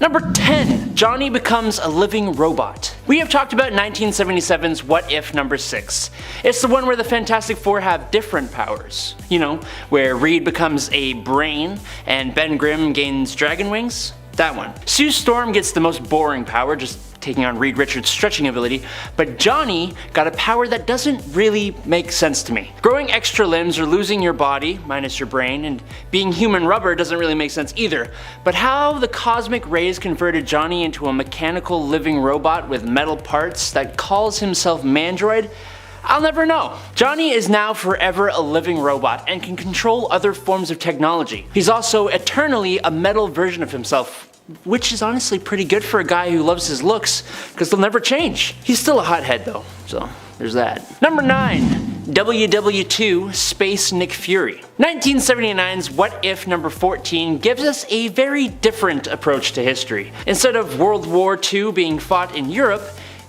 Number 10. Johnny becomes a living robot. We have talked about 1977's What If number 6. It's the one where the Fantastic Four have different powers. You know, where Reed becomes a brain and Ben Grimm gains dragon wings. That one. Sue Storm gets the most boring power, just taking on Reed Richards' stretching ability, but Johnny got a power that doesn't really make sense to me. Growing extra limbs or losing your body, minus your brain, and being human rubber doesn't really make sense either, but how the cosmic rays converted Johnny into a mechanical living robot with metal parts that calls himself Mandroid, I'll never know. Johnny is now forever a living robot and can control other forms of technology. He's also eternally a metal version of himself, which is honestly pretty good for a guy who loves his looks, because they'll never change. He's still a hothead though, so there's that. Number 9. WW2 Space Nick Fury. 1979's What If number 14 gives us a very different approach to history. Instead of World War II being fought in Europe,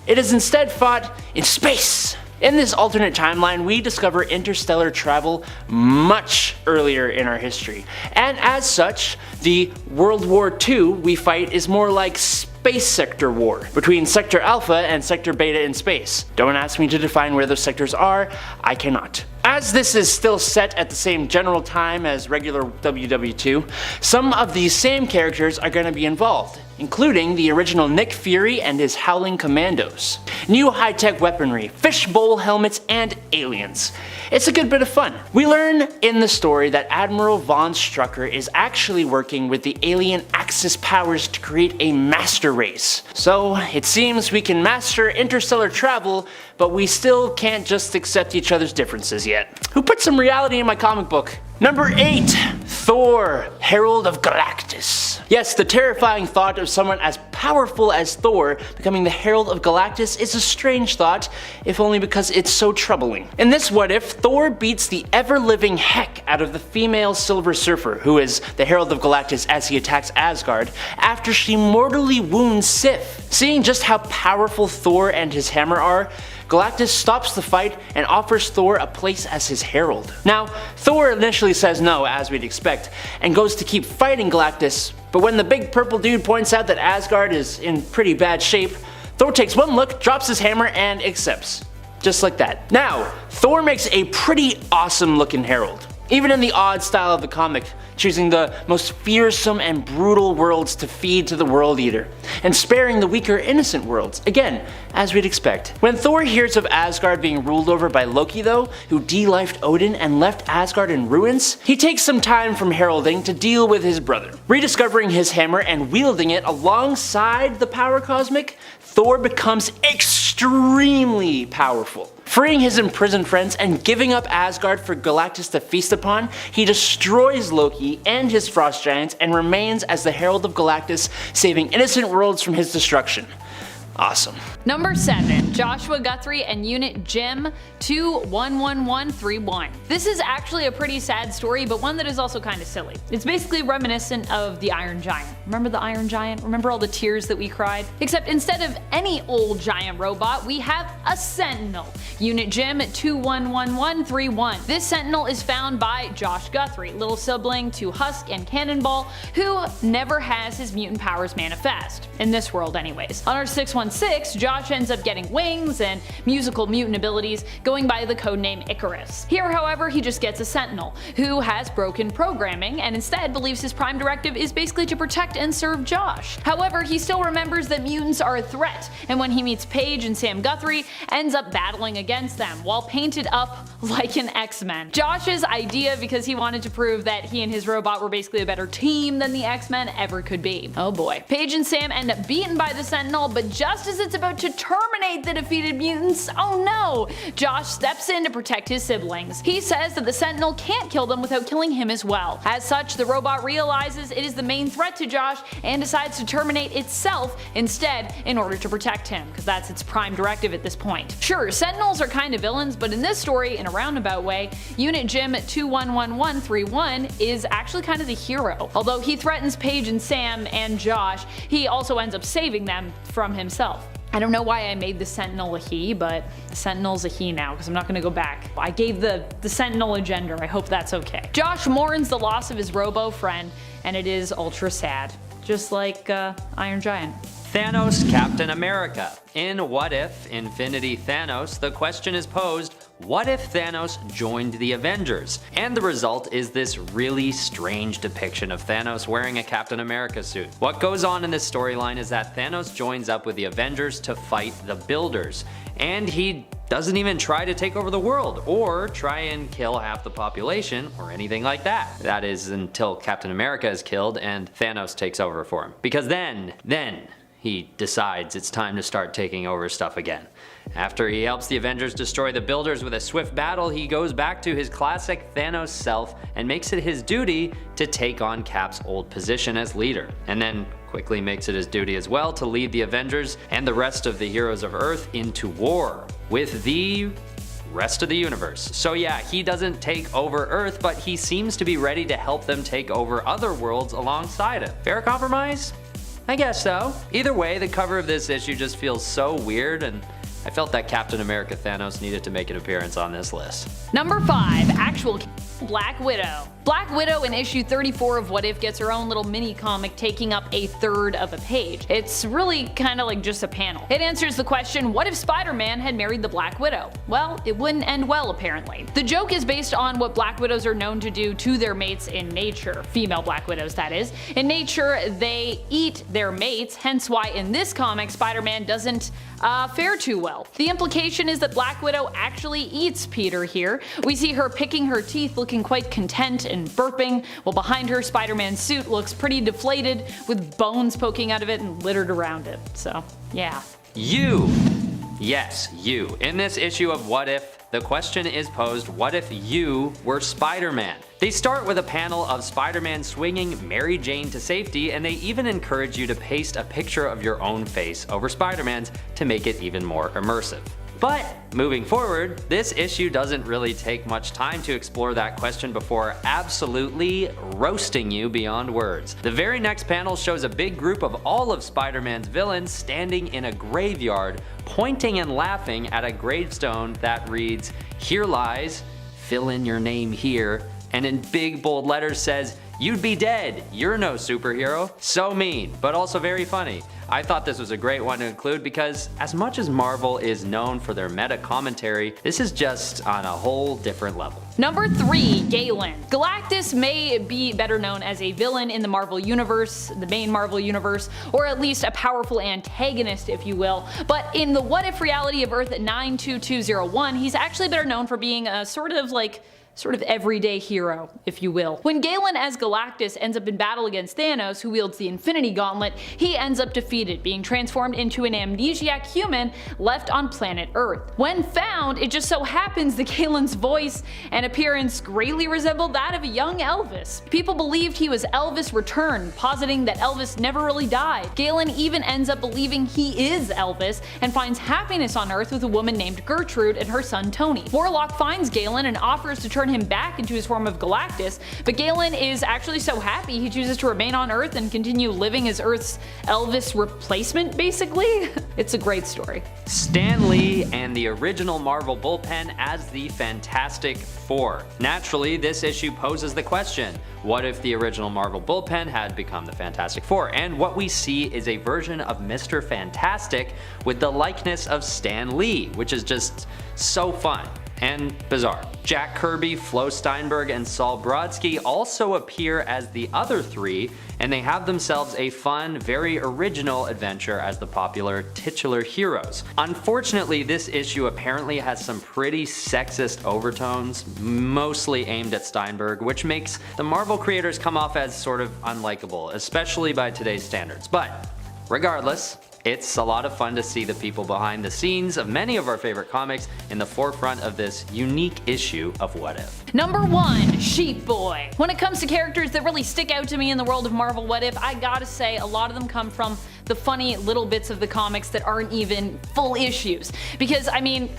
it is instead fought in space. In this alternate timeline, we discover interstellar travel much earlier in our history, and as such, the World War II we fight is more like Space Sector War, between Sector Alpha and Sector Beta in space. Don't ask me to define where those sectors are, I cannot. As this is still set at the same general time as regular WW2, some of these same characters are going to be involved, including the original Nick Fury and his Howling Commandos, new high-tech weaponry, fishbowl helmets, and aliens. It's a good bit of fun. We learn in the story that Admiral Von Strucker is actually working with the alien Axis powers to create a master race. So it seems we can master interstellar travel, but we still can't just accept each other's differences yet. Who put some reality in my comic book? Number 8. Thor, Herald of Galactus. Yes, the terrifying thought of someone as powerful as Thor becoming the Herald of Galactus is a strange thought, if only because it's so troubling. In this What If, Thor beats the ever-living heck out of the female Silver Surfer, who is the Herald of Galactus as he attacks Asgard, after she mortally wounds Sif. Seeing just how powerful Thor and his hammer are, Galactus stops the fight and offers Thor a place as his herald. Now, Thor initially says no, as we'd expect, and goes to keep fighting Galactus, but when the big purple dude points out that Asgard is in pretty bad shape, Thor takes one look, drops his hammer, and accepts. Just like that. Now, Thor makes a pretty awesome looking herald, even in the odd style of the comic, choosing the most fearsome and brutal worlds to feed to the World Eater, and sparing the weaker innocent worlds, again, as we'd expect. When Thor hears of Asgard being ruled over by Loki though, who de-lifed Odin and left Asgard in ruins, he takes some time from heralding to deal with his brother. Rediscovering his hammer and wielding it alongside the power cosmic, Thor becomes extremely powerful. Freeing his imprisoned friends and giving up Asgard for Galactus to feast upon, he destroys Loki and his frost giants and remains as the Herald of Galactus, saving innocent worlds from his destruction. Awesome. Number 7. Joshua Guthrie and Unit Jim 211131. This is actually a pretty sad story, but one that is also kind of silly. It's basically reminiscent of the Iron Giant. Remember the Iron Giant? Remember all the tears that we cried? Except instead of any old giant robot, we have a Sentinel. Unit Jim 211131. This Sentinel is found by Josh Guthrie, little sibling to Husk and Cannonball, who never has his mutant powers manifest. In this world anyways. On our 616, Josh ends up getting wings and musical mutant abilities, going by the codename Icarus. Here, however, he just gets a Sentinel, who has broken programming and instead believes his prime directive is basically to protect and serve Josh. However, he still remembers that mutants are a threat, and when he meets Paige and Sam Guthrie, ends up battling against them, while painted up like an X-Men. Josh's idea, because he wanted to prove that he and his robot were basically a better team than the X-Men ever could be. Oh boy. Paige and Sam end up beaten by the Sentinel, but just as it's about to terminate the defeated mutants, oh no! Josh steps in to protect his siblings. He says that the Sentinel can't kill them without killing him as well. As such, the robot realizes it is the main threat to Josh and decides to terminate itself instead in order to protect him, because that's its prime directive at this point. Sure, Sentinels are kind of villains, but in this story, in a roundabout way, Unit Jim 211131 is actually kind of the hero. Although he threatens Paige and Sam and Josh, he also ends up saving them from himself. I don't know why I made the Sentinel a he, but the Sentinel's a he now, because I'm not going to go back. I gave the Sentinel a gender, I hope that's okay. Josh mourns the loss of his robo friend, and it is ultra sad. just like Iron Giant. Thanos Captain America. In What If Infinity Thanos, the question is posed, what if Thanos joined the Avengers? And the result is this really strange depiction of Thanos wearing a Captain America suit. What goes on in this storyline is that Thanos joins up with the Avengers to fight the Builders, and he doesn't even try to take over the world or try and kill half the population or anything like that. That is until Captain America is killed and Thanos takes over for him. Because then he decides it's time to start taking over stuff again. After he helps the Avengers destroy the Builders with a swift battle, he goes back to his classic Thanos self and makes it his duty to take on Cap's old position as leader. And then quickly makes it his duty as well to lead the Avengers and the rest of the heroes of Earth into war with the rest of the universe. So yeah, he doesn't take over Earth, but he seems to be ready to help them take over other worlds alongside him. Fair compromise? I guess so. Either way, the cover of this issue just feels so weird, and I felt that Captain America Thanos needed to make an appearance on this list. Number 5, actual Black Widow. Black Widow in issue 34 of What If gets her own little mini comic taking up a third of a page. It's really kinda like just a panel. It answers the question, what if Spider-Man had married the Black Widow? Well, it wouldn't end well apparently. The joke is based on what Black Widows are known to do to their mates in nature. Female Black Widows, that is. In nature, they eat their mates, hence why in this comic Spider-Man doesn't fare too well. The implication is that Black Widow actually eats Peter here. We see her picking her teeth, looking quite content and burping, while behind her Spider-Man's suit looks pretty deflated with bones poking out of it and littered around it. So yeah. You! Yes, you. In this issue of What If, the question is posed, what if you were Spider-Man? They start with a panel of Spider-Man swinging Mary Jane to safety, and they even encourage you to paste a picture of your own face over Spider-Man's to make it even more immersive. But moving forward, this issue doesn't really take much time to explore that question before absolutely roasting you beyond words. The very next panel shows a big group of all of Spider-Man's villains standing in a graveyard, pointing and laughing at a gravestone that reads, "Here lies, fill in your name here," and in big bold letters says, "You'd be dead, you're no superhero." So mean, but also very funny. I thought this was a great one to include because as much as Marvel is known for their meta commentary, this is just on a whole different level. Number 3, Galen. Galactus may be better known as a villain in the Marvel Universe, the main Marvel Universe, or at least a powerful antagonist if you will, but in the What If reality of Earth 92201, he's actually better known for being a sort of everyday hero, if you will. When Galen as Galactus ends up in battle against Thanos, who wields the Infinity Gauntlet, he ends up defeated, being transformed into an amnesiac human left on planet Earth. When found, it just so happens that Galen's voice and appearance greatly resembled that of a young Elvis. People believed he was Elvis returned, positing that Elvis never really died. Galen even ends up believing he is Elvis and finds happiness on Earth with a woman named Gertrude and her son Tony. Warlock finds Galen and offers to turn him back into his form of Galactus, but Galen is actually so happy he chooses to remain on Earth and continue living as Earth's Elvis replacement, basically. It's a great story. Stan Lee and the original Marvel bullpen as the Fantastic Four. Naturally, this issue poses the question, what if the original Marvel bullpen had become the Fantastic Four? And what we see is a version of Mr. Fantastic with the likeness of Stan Lee, which is just so fun and bizarre. Jack Kirby, Flo Steinberg, and Saul Brodsky also appear as the other three, and they have themselves a fun, very original adventure as the popular titular heroes. Unfortunately, this issue apparently has some pretty sexist overtones, mostly aimed at Steinberg, which makes the Marvel creators come off as sort of unlikable, especially by today's standards. But regardless, it's a lot of fun to see the people behind the scenes of many of our favorite comics in the forefront of this unique issue of What If. Number 1, Sheep Boy. When it comes to characters that really stick out to me in the world of Marvel What If, I gotta say a lot of them come from the funny little bits of the comics that aren't even full issues. Because I mean,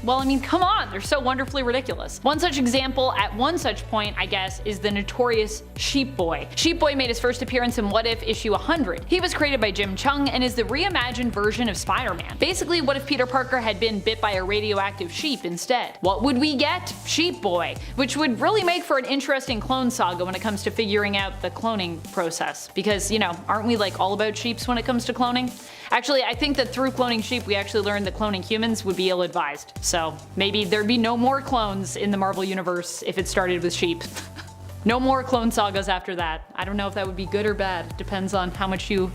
come on, they're so wonderfully ridiculous. One such example at one such point, I guess, is the notorious Sheep Boy. Sheep Boy made his first appearance in What If issue 100. He was created by Jim Chung and is the reimagined version of Spider-Man. Basically, what if Peter Parker had been bit by a radioactive sheep instead? What would we get? Sheep Boy, which would really make for an interesting clone saga when it comes to figuring out the cloning process. Because, you know, aren't we like all about sheeps when it comes to cloning? Actually, I think that through cloning sheep we actually learned that cloning humans would be ill-advised. So maybe there'd be no more clones in the Marvel Universe if it started with sheep. No more clone sagas after that. I don't know if that would be good or bad. Depends on how much you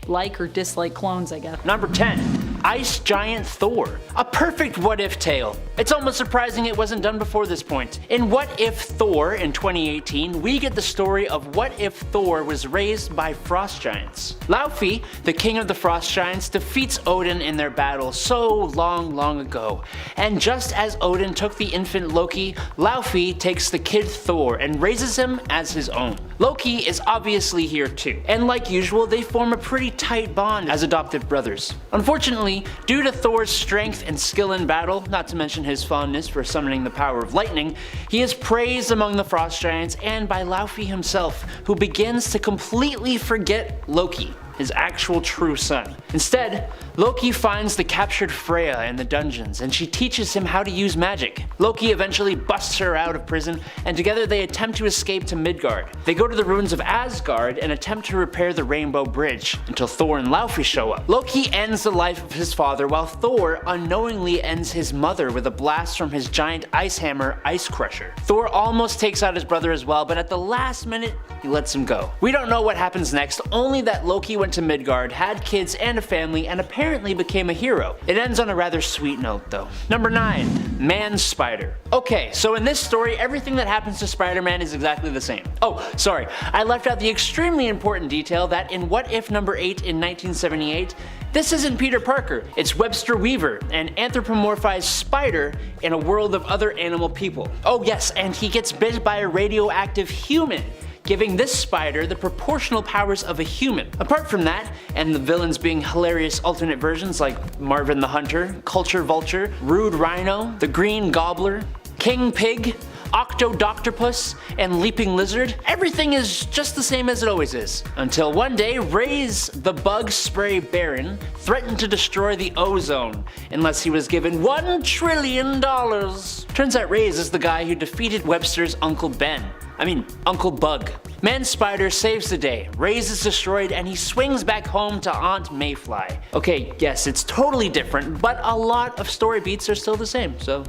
like or dislike clones, I guess. Number 10. Ice Giant Thor. A perfect what-if tale. It's almost surprising it wasn't done before this point. In What If Thor in 2018, we get the story of what if Thor was raised by frost giants. Laufey, the king of the frost giants, defeats Odin in their battle so long ago. And just as Odin took the infant Loki, Laufey takes the kid Thor and raises him as his own. Loki is obviously here too, and like usual, they form a pretty tight bond as adopted brothers. Unfortunately, due to Thor's strength and skill in battle, not to mention his fondness for summoning the power of lightning, he is praised among the frost giants and by Laufey himself, who begins to completely forget Loki, his actual true son. Instead, Loki finds the captured Freya in the dungeons and she teaches him how to use magic. Loki eventually busts her out of prison and together they attempt to escape to Midgard. They go to the ruins of Asgard and attempt to repair the Rainbow Bridge until Thor and Laufey show up. Loki ends the life of his father while Thor unknowingly ends his mother with a blast from his giant ice hammer, Ice Crusher. Thor almost takes out his brother as well, but at the last minute, he lets him go. We don't know what happens next, only that Loki went to Midgard, had kids and a family, and apparently became a hero. It ends on a rather sweet note though. Number 9. Man-Spider. Okay, so in this story, everything that happens to Spider-Man is exactly the same. Oh, sorry, I left out the extremely important detail that in What If number 8 in 1978, this isn't Peter Parker, it's Webster Weaver, an anthropomorphized spider in a world of other animal people. Oh yes, and he gets bit by a radioactive human, giving this spider the proportional powers of a human. Apart from that, and the villains being hilarious alternate versions like Marvin the Hunter, Culture Vulture, Rude Rhino, the Green Gobbler, King Pig, Octodoctopus, and Leaping Lizard, everything is just the same as it always is. Until one day, Ray's the Bug Spray Baron threatened to destroy the ozone unless he was given $1 trillion. Turns out Ray's is the guy who defeated Webster's Uncle Ben. Uncle Bug. Man-Spider saves the day, Ray's is destroyed, and he swings back home to Aunt Mayfly. Okay, yes, it's totally different, but a lot of story beats are still the same, so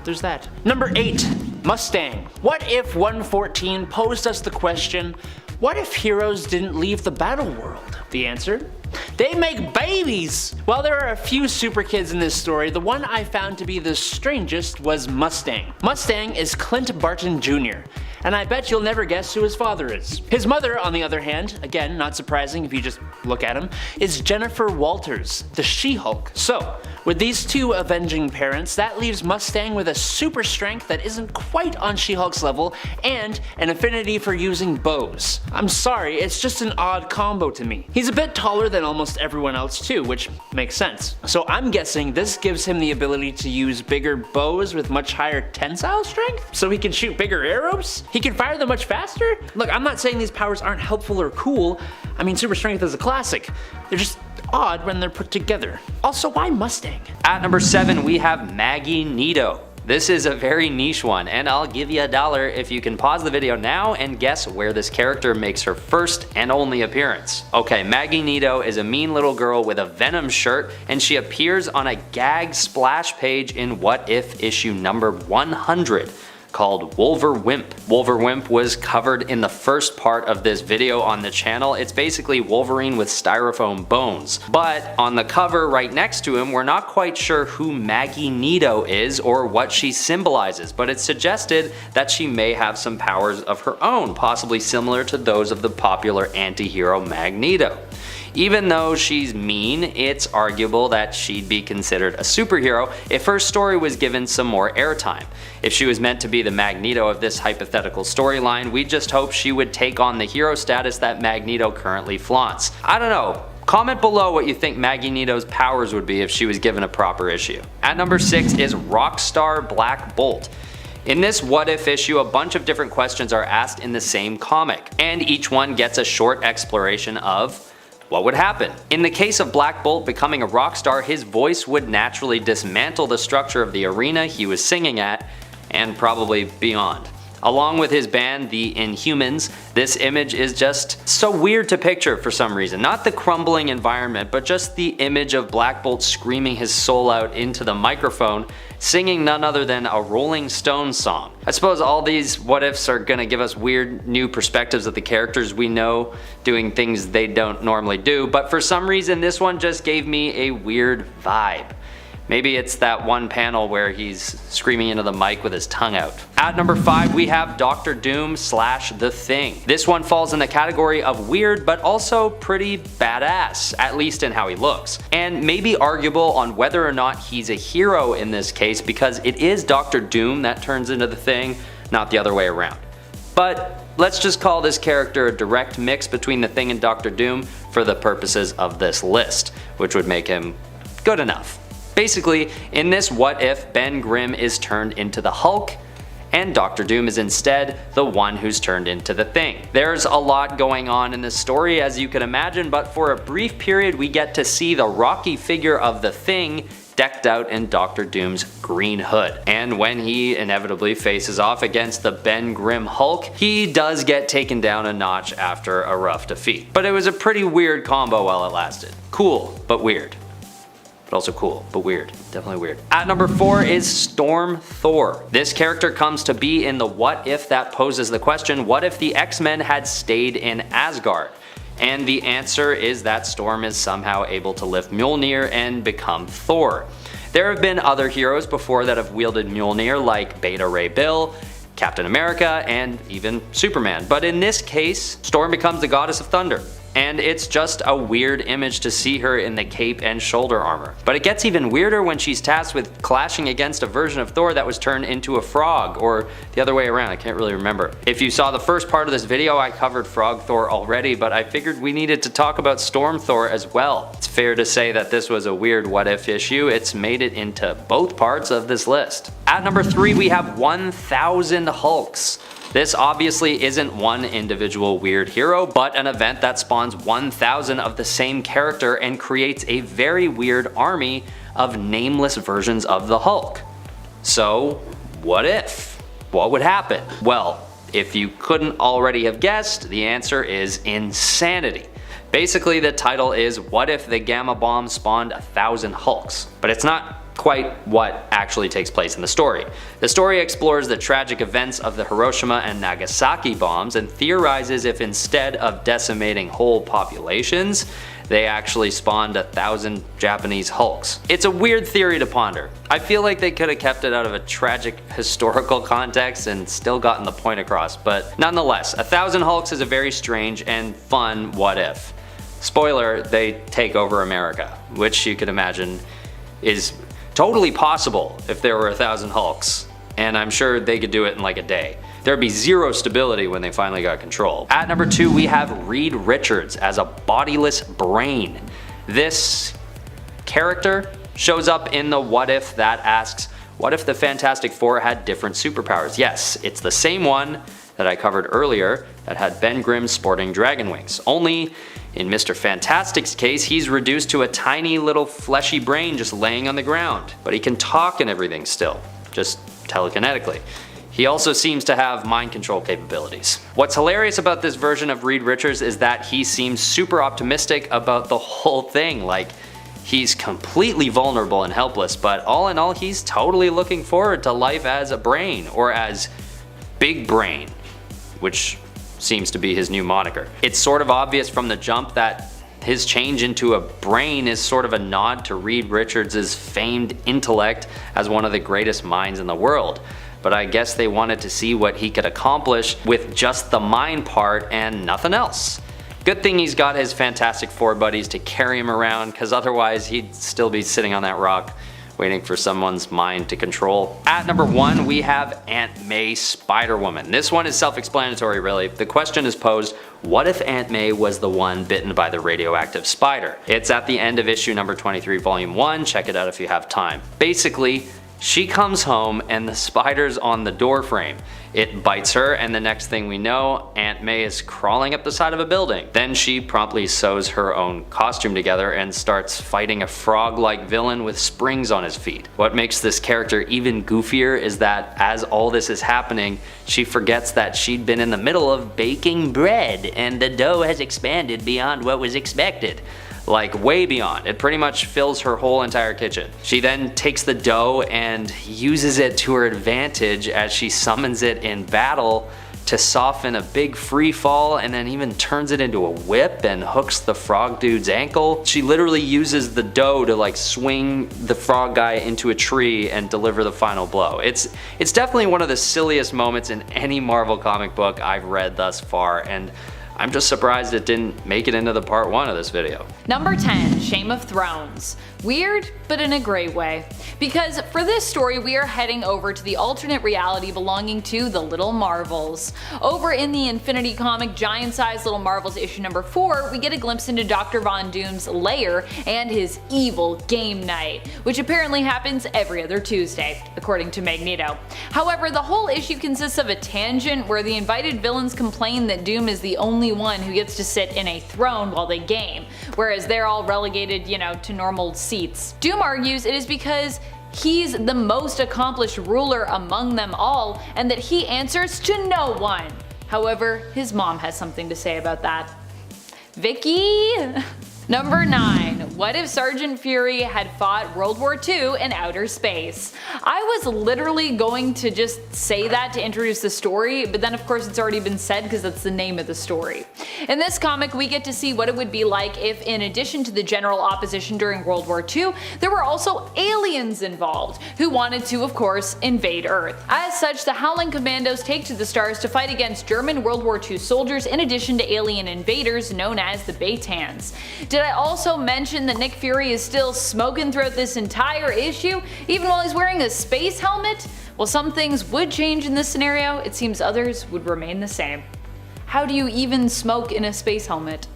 there's that. Number 8. Mustang. What If 114 posed us the question, what if heroes didn't leave the battle world? The answer? They make babies! While there are a few super kids in this story, the one I found to be the strangest was Mustang. Mustang is Clint Barton Jr., and I bet you'll never guess who his father is. His mother, on the other hand, again not surprising if you just look at him, is Jennifer Walters, the She-Hulk. So, with these two avenging parents, that leaves Mustang with a super strength that isn't quite on She-Hulk's level, and an affinity for using bows. I'm sorry, it's just an odd combo to me. He's a bit taller than almost everyone else too, which makes sense. So I'm guessing this gives him the ability to use bigger bows with much higher tensile strength? So he can shoot bigger arrows? He can fire them much faster? Look, I'm not saying these powers aren't helpful or cool. Super strength is a classic. They're just odd when they're put together. Also, why Mustang? At number 7, we have Maggie Nito. This is a very niche one, and I'll give you $1 if you can pause the video now and guess where this character makes her first and only appearance. Okay, Maggie Nito is a mean little girl with a Venom shirt, and she appears on a gag splash page in What If issue number 100. Called Wolverwimp. Wolverwimp was covered in the first part of this video on the channel. It's basically Wolverine with styrofoam bones. But on the cover right next to him, we're not quite sure who Maggie Nito is or what she symbolizes, but it's suggested that she may have some powers of her own, possibly similar to those of the popular anti-hero Magneto. Even though she's mean, it's arguable that she'd be considered a superhero if her story was given some more airtime. If she was meant to be the Magneto of this hypothetical storyline, we just hope she would take on the hero status that Magneto currently flaunts. I don't know. Comment below what you think Maggie Nito's powers would be if she was given a proper issue. At number 6 is Rockstar Black Bolt. In this What If issue, a bunch of different questions are asked in the same comic, and each one gets a short exploration of what would happen. In the case of Black Bolt becoming a rock star, his voice would naturally dismantle the structure of the arena he was singing at, and probably beyond. Along with his band, the Inhumans, this image is just so weird to picture for some reason. Not the crumbling environment, but just the image of Black Bolt screaming his soul out into the microphone, singing none other than a Rolling Stones song. I suppose all these what ifs are gonna give us weird new perspectives of the characters we know doing things they don't normally do, but for some reason this one just gave me a weird vibe. Maybe it's that one panel where he's screaming into the mic with his tongue out. At number 5 we have Dr. Doom / The Thing. This one falls in the category of weird but also pretty badass, at least in how he looks. And maybe arguable on whether or not he's a hero in this case because it is Dr. Doom that turns into the Thing, not the other way around. But let's just call this character a direct mix between the Thing and Dr. Doom for the purposes of this list, which would make him good enough. Basically, in this what if, Ben Grimm is turned into the Hulk, and Dr. Doom is instead the one who's turned into the Thing. There's a lot going on in this story as you can imagine, but for a brief period we get to see the rocky figure of the Thing decked out in Dr. Doom's green hood. And when he inevitably faces off against the Ben Grimm Hulk, he does get taken down a notch after a rough defeat. But it was a pretty weird combo while it lasted. Cool, but weird. But also cool, but weird. Definitely weird. At number 4 is Storm Thor. This character comes to be in the what if that poses the question, what if the X-Men had stayed in Asgard? And the answer is that Storm is somehow able to lift Mjolnir and become Thor. There have been other heroes before that have wielded Mjolnir like Beta Ray Bill, Captain America, and even Superman. But in this case, Storm becomes the goddess of thunder. And it's just a weird image to see her in the cape and shoulder armor. But it gets even weirder when she's tasked with clashing against a version of Thor that was turned into a frog, or the other way around, I can't really remember. If you saw the first part of this video, I covered Frog Thor already, but I figured we needed to talk about Storm Thor as well. It's fair to say that this was a weird what if issue. It's made it into both parts of this list. At number 3 we have 1000 Hulks. This obviously isn't one individual weird hero, but an event that spawns 1000 of the same character and creates a very weird army of nameless versions of the Hulk. So, what if? What would happen? Well, if you couldn't already have guessed, the answer is insanity. Basically, the title is What If the Gamma Bomb Spawned 1000 Hulks? But it's not quite what actually takes place in the story. The story explores the tragic events of the Hiroshima and Nagasaki bombs and theorizes if instead of decimating whole populations, they actually spawned 1000 Japanese Hulks. It's a weird theory to ponder. I feel like they could have kept it out of a tragic historical context and still gotten the point across, but nonetheless, 1000 Hulks is a very strange and fun what if. Spoiler, they take over America, which you can imagine is totally possible if there were 1000 Hulks, and I'm sure they could do it in like a day. There'd be zero stability when they finally got control. At number 2 we have Reed Richards as a bodiless brain. This character shows up in the what if that asks, what if the Fantastic Four had different superpowers? Yes, it's the same one that I covered earlier that had Ben Grimm sporting dragon wings. Only in Mr. Fantastic's case, he's reduced to a tiny little fleshy brain just laying on the ground. But he can talk and everything still, just telekinetically. He also seems to have mind control capabilities. What's hilarious about this version of Reed Richards is that he seems super optimistic about the whole thing. Like, he's completely vulnerable and helpless, but all in all, he's totally looking forward to life as a brain, or as Big Brain, which seems to be his new moniker. It's sort of obvious from the jump that his change into a brain is sort of a nod to Reed Richards' famed intellect as one of the greatest minds in the world. But I guess they wanted to see what he could accomplish with just the mind part and nothing else. Good thing he's got his Fantastic Four buddies to carry him around, because otherwise he'd still be sitting on that rock waiting for someone's mind to control. At number 1, we have Aunt May Spider-Woman. This one is self-explanatory really. The question is posed, what if Aunt May was the one bitten by the radioactive spider? It's at the end of issue number 23, volume 1. Check it out if you have time. Basically, she comes home and the spider's on the door frame. It bites her, and the next thing we know, Aunt May is crawling up the side of a building. Then she promptly sews her own costume together and starts fighting a frog-like villain with springs on his feet. What makes this character even goofier is that as all this is happening, she forgets that she'd been in the middle of baking bread and the dough has expanded beyond what was expected. Like way beyond. It pretty much fills her whole entire kitchen. She then takes the dough and uses it to her advantage as she summons it in battle to soften a big free fall, and then even turns it into a whip and hooks the frog dude's ankle. She literally uses the dough to like swing the frog guy into a tree and deliver the final blow. It's definitely one of the silliest moments in any Marvel comic book I've read thus far, and I'm just surprised it didn't make it into the part 1 of this video. Number 10, Shame of Thrones. Weird, but in a great way. Because for this story, we are heading over to the alternate reality belonging to the Little Marvels. Over in the Infinity comic Giant Size Little Marvels issue number 4, we get a glimpse into Dr. Von Doom's lair and his evil game night, which apparently happens every other Tuesday, according to Magneto. However, the whole issue consists of a tangent where the invited villains complain that Doom is the only one who gets to sit in a throne while they game, whereas they're all relegated, to normal seats. Doom argues it is because he's the most accomplished ruler among them all and that he answers to no one. However, his mom has something to say about that. Vicky? Number 9. What if Sergeant Fury had fought World War II in outer space? I was literally going to just say that to introduce the story, but then of course it's already been said because that's the name of the story. In this comic, we get to see what it would be like if, in addition to the general opposition during World War II, there were also aliens involved, who wanted to, of course, invade Earth. As such, the Howling Commandos take to the stars to fight against German World War II soldiers in addition to alien invaders known as the Baytans. Did I also mention that Nick Fury is still smoking throughout this entire issue, even while he's wearing a space helmet? While some things would change in this scenario, it seems others would remain the same. How do you even smoke in a space helmet?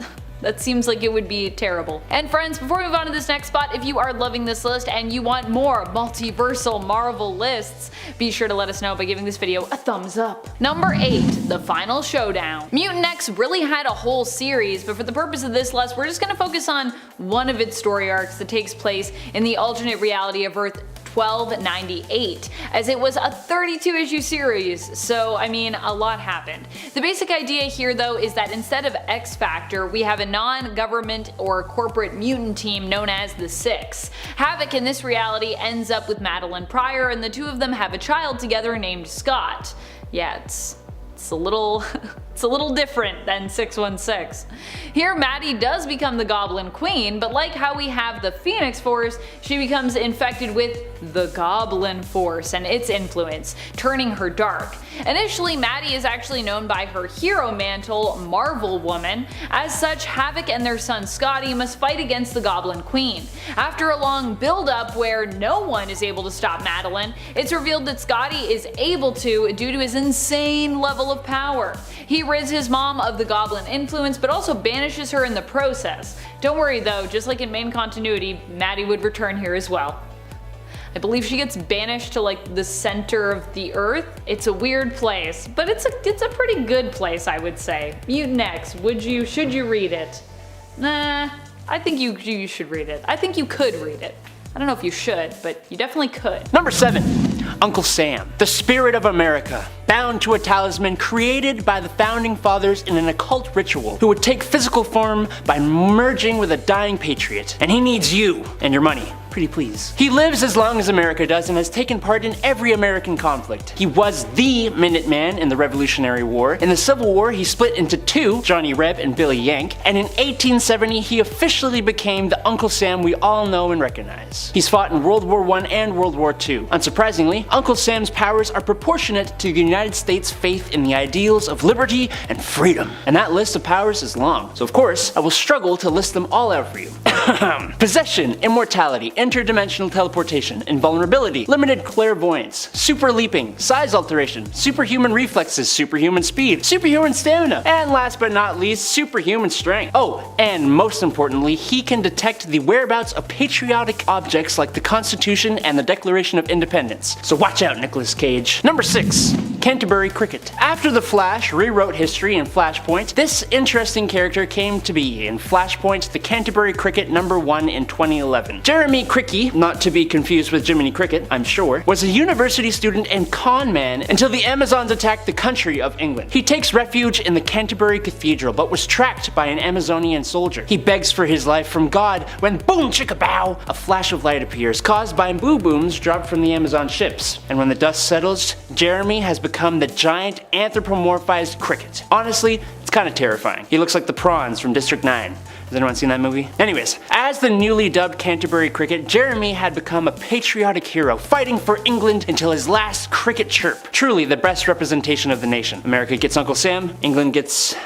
That seems like it would be terrible. And friends, before we move on to this next spot, if you are loving this list and you want more multiversal Marvel lists, be sure to let us know by giving this video a thumbs up. Number 8. The Final Showdown. Mutant X really had a whole series, but for the purpose of this list, we're just going to focus on one of its story arcs that takes place in the alternate reality of Earth 1298, as it was a 32 issue series, so I mean a lot happened. The basic idea here though is that instead of X Factor, we have a non-government or corporate mutant team known as the Six. Havoc in this reality ends up with Madeline Pryor, and the two of them have a child together named Scott. Yeah, it's a little different than 616. Here Maddie does become the Goblin Queen, but like how we have the Phoenix Force, she becomes infected with the Goblin Force and its influence, turning her dark. Initially, Maddie is actually known by her hero mantle, Marvel Woman. As such, Havoc and their son Scotty must fight against the Goblin Queen. After a long build-up where no one is able to stop Madeline, it's revealed that Scotty is able to due to his insane level of power. He rids his mom of the Goblin influence, but also banishes her in the process. Don't worry though, just like in main continuity, Maddie would return here as well. I believe she gets banished to like the center of the earth. It's a weird place, but it's a pretty good place, I would say. Mutant X, should you read it? Nah, I think you should read it. I think you could read it. I don't know if you should, but you definitely could. Number 7. Uncle Sam, the spirit of America, bound to a talisman created by the founding fathers in an occult ritual, who would take physical form by merging with a dying patriot. And he needs you and your money. Pretty please. He lives as long as America does and has taken part in every American conflict. He was the Minuteman in the Revolutionary War. In the Civil War, he split into two, Johnny Reb and Billy Yank, and in 1870 he officially became the Uncle Sam we all know and recognize. He's fought in World War I and World War II. Unsurprisingly, Uncle Sam's powers are proportionate to the United States' faith in the ideals of liberty and freedom. And that list of powers is long, so of course, I will struggle to list them all out for you. Possession, immortality, interdimensional teleportation, invulnerability, limited clairvoyance, super leaping, size alteration, superhuman reflexes, superhuman speed, superhuman stamina, and last but not least, superhuman strength. Oh, and most importantly, he can detect the whereabouts of patriotic objects like the Constitution and the Declaration of Independence. So watch out, Nicolas Cage. Number 6. Canterbury Cricket. After The Flash rewrote history in Flashpoint, this interesting character came to be in Flashpoint: The Canterbury Cricket #1 in 2011. Jeremy Cricket, not to be confused with Jiminy Cricket, I'm sure, was a university student and con man until the Amazons attacked the country of England. He takes refuge in the Canterbury Cathedral, but was tracked by an Amazonian soldier. He begs for his life from God when boom chicka bow, a flash of light appears, caused by boo booms dropped from the Amazon ships. And when the dust settles, Jeremy has become the giant anthropomorphized cricket. Honestly, it's kind of terrifying. He looks like the prawns from District 9. Has anyone seen that movie? Anyways, as the newly dubbed Canterbury Cricket, Jeremy had become a patriotic hero, fighting for England until his last cricket chirp. Truly the best representation of the nation. America gets Uncle Sam, England gets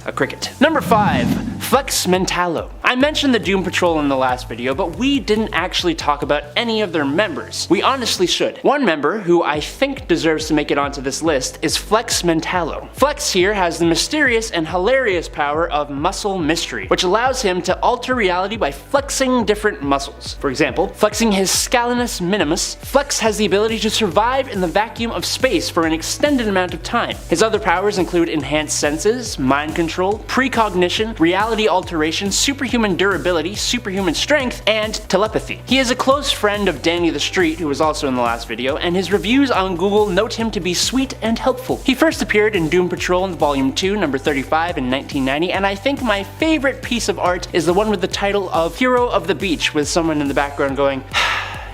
a cricket. Number 5. Flex Mentalo. I mentioned the Doom Patrol in the last video, but we didn't actually talk about any of their members. We honestly should. One member, who I think deserves to make it onto this list, is Flex Mentalo. Flex here has the mysterious and hilarious power of muscle mystery, which allows him to alter reality by flexing different muscles. For example, flexing his scalenus minimus, Flex has the ability to survive in the vacuum of space for an extended amount of time. His other powers include enhanced senses, mind control, precognition, reality alteration, superhuman durability, superhuman strength, and telepathy. He is a close friend of Danny the Street, who was also in the last video, and his reviews on Google note him to be sweet and helpful. He first appeared in Doom Patrol in Volume 2, number 35 in 1990, and I think my favorite piece of art is the one with the title of Hero of the Beach, with someone in the background going,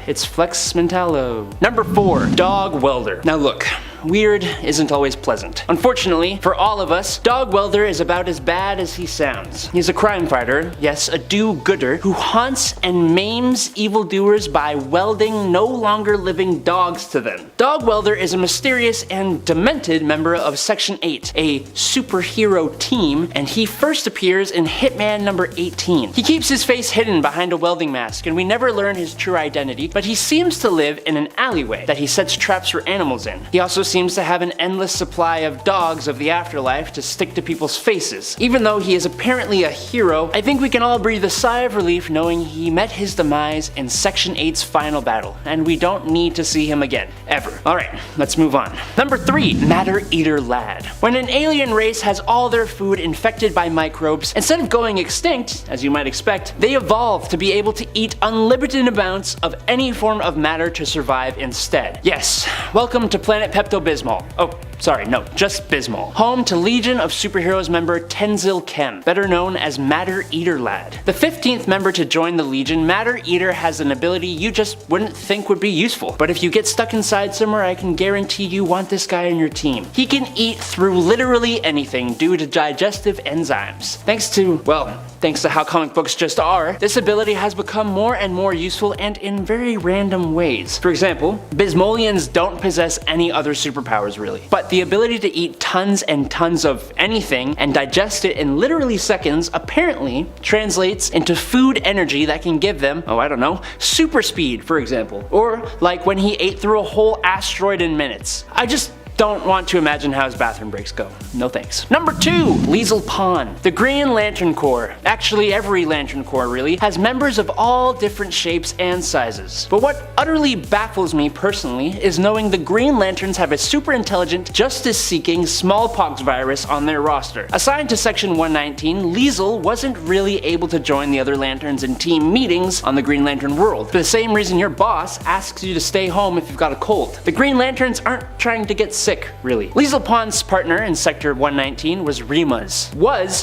it's Flex Mentalo. Number 4. Dog Welder. Now look, weird isn't always pleasant. Unfortunately, for all of us, Dog Welder is about as bad as he sounds. He's a crime fighter, yes, a do-gooder, who haunts and maims evildoers by welding no longer living dogs to them. Dog Welder is a mysterious and demented member of Section 8, a superhero team, and he first appears in Hitman number 18. He keeps his face hidden behind a welding mask, and we never learn his true identity, but he seems to live in an alleyway that he sets traps for animals in. He also seems to have an endless supply of dogs of the afterlife to stick to people's faces. Even though he is apparently a hero, I think we can all breathe a sigh of relief knowing he met his demise in Section 8's final battle, and we don't need to see him again, ever. Alright, let's move on. Number 3. Matter Eater Lad. When an alien race has all their food infected by microbes, instead of going extinct, as you might expect, they evolve to be able to eat unlimited amounts of any form of matter to survive instead. Yes, welcome to Planet Pepto-Bismol. Oh, sorry, no, just Bismol. Home to Legion of Superheroes member Tenzil Kem, better known as Matter Eater Lad. The 15th member to join the Legion, Matter Eater has an ability you just wouldn't think would be useful. But if you get stuck inside somewhere, I can guarantee you want this guy on your team. He can eat through literally anything due to digestive enzymes. Thanks to how comic books just are, this ability has become more and more useful and in very random ways. For example, Bismolians don't possess any other superpowers really, but the ability to eat tons and tons of anything and digest it in literally seconds apparently translates into food energy that can give them, oh I don't know, super speed for example, or like when he ate through a whole asteroid in minutes. I just don't want to imagine how his bathroom breaks go. No thanks. Number 2. Liesl Pon. The Green Lantern Corps, actually every Lantern Corps really, has members of all different shapes and sizes. But what utterly baffles me personally is knowing the Green Lanterns have a super intelligent, justice-seeking smallpox virus on their roster. Assigned to Section 119, Liesl wasn't really able to join the other Lanterns in team meetings on the Green Lantern world, for the same reason your boss asks you to stay home if you've got a cold. The Green Lanterns aren't trying to get sick, really. Liesl Pon's partner in Sector 119 was Remus.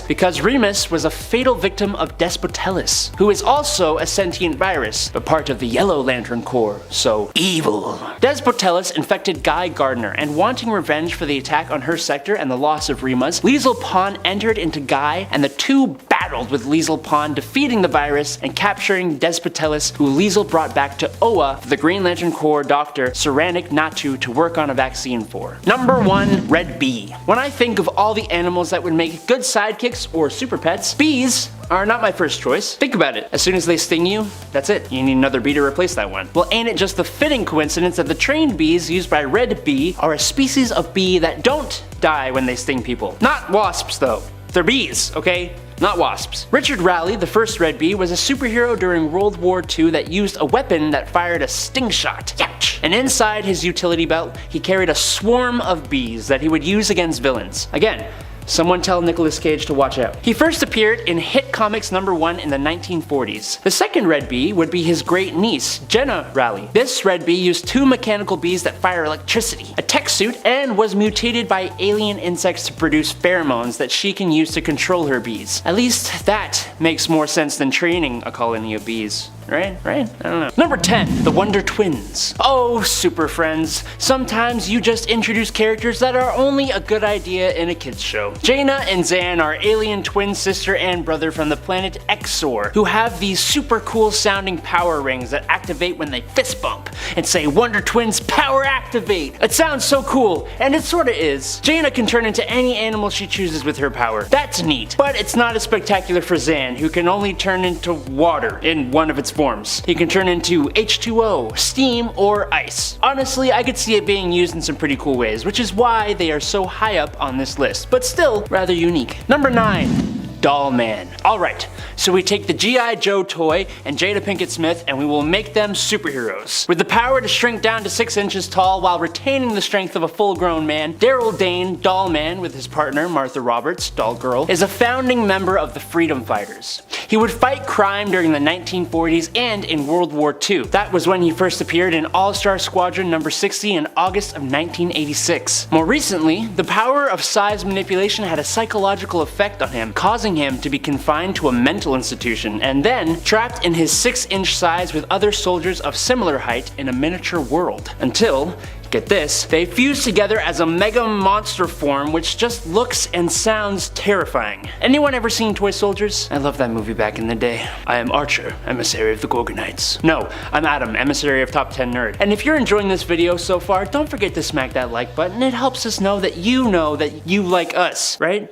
Because Remus was a fatal victim of Despotellus, who is also a sentient virus, but part of the Yellow Lantern Corps, so evil. Despotellus infected Guy Gardner, and wanting revenge for the attack on her sector and the loss of Remus, Liesl Pon entered into Guy and the two battled with Liesel Pond, defeating the virus and capturing Despotellis, who Liesel brought back to Oa, the Green Lantern Corps doctor Saranik Natu to work on a vaccine for. Number 1, Red Bee. When I think of all the animals that would make good sidekicks or super pets, bees are not my first choice. Think about it. As soon as they sting you, that's it. You need another bee to replace that one. Well, ain't it just the fitting coincidence that the trained bees used by Red Bee are a species of bee that don't die when they sting people. Not wasps though. They're bees, okay? Not wasps. Richard Raleigh, the first Red Bee, was a superhero during World War II that used a weapon that fired a sting shot. Ouch! And inside his utility belt, he carried a swarm of bees that he would use against villains. Again, someone tell Nicolas Cage to watch out. He first appeared in Hit Comics #1 in the 1940s. The second Red Bee would be his great niece, Jenna Raleigh. This Red Bee used 2 mechanical bees that fire electricity, a tech suit, and was mutated by alien insects to produce pheromones that she can use to control her bees. At least that makes more sense than training a colony of bees. Right? I don't know. Number 10, the Wonder Twins. Oh, super friends. Sometimes you just introduce characters that are only a good idea in a kids show. Jaina and Zan are alien twin sister and brother from the planet Exor, who have these super cool sounding power rings that activate when they fist bump and say Wonder Twins power activate. It sounds so cool, and it sorta is. Jaina can turn into any animal she chooses with her power. That's neat, but it's not as spectacular for Zan, who can only turn into water in one of its forms. He can turn into H2O, steam, or ice. Honestly, I could see it being used in some pretty cool ways, which is why they are so high up on this list, but still rather unique. Number 9. Doll Man. Alright, so we take the G.I. Joe toy and Jada Pinkett Smith and we will make them superheroes. With the power to shrink down to 6 inches tall while retaining the strength of a full-grown man, Daryl Dane, Doll Man, with his partner Martha Roberts, Doll Girl, is a founding member of the Freedom Fighters. He would fight crime during the 1940s and in World War II. That was when he first appeared in All-Star Squadron number 60 in August of 1986. More recently, the power of size manipulation had a psychological effect on him, causing him to be confined to a mental institution and then trapped in his 6-inch size with other soldiers of similar height in a miniature world. Until, get this, they fuse together as a mega monster form which just looks and sounds terrifying. Anyone ever seen Toy Soldiers? I loved that movie back in the day. I am Archer, emissary of the Gorgonites. No, I'm Adam, emissary of Top 10 Nerd. And if you're enjoying this video so far, don't forget to smack that like button. It helps us know that you like us, right?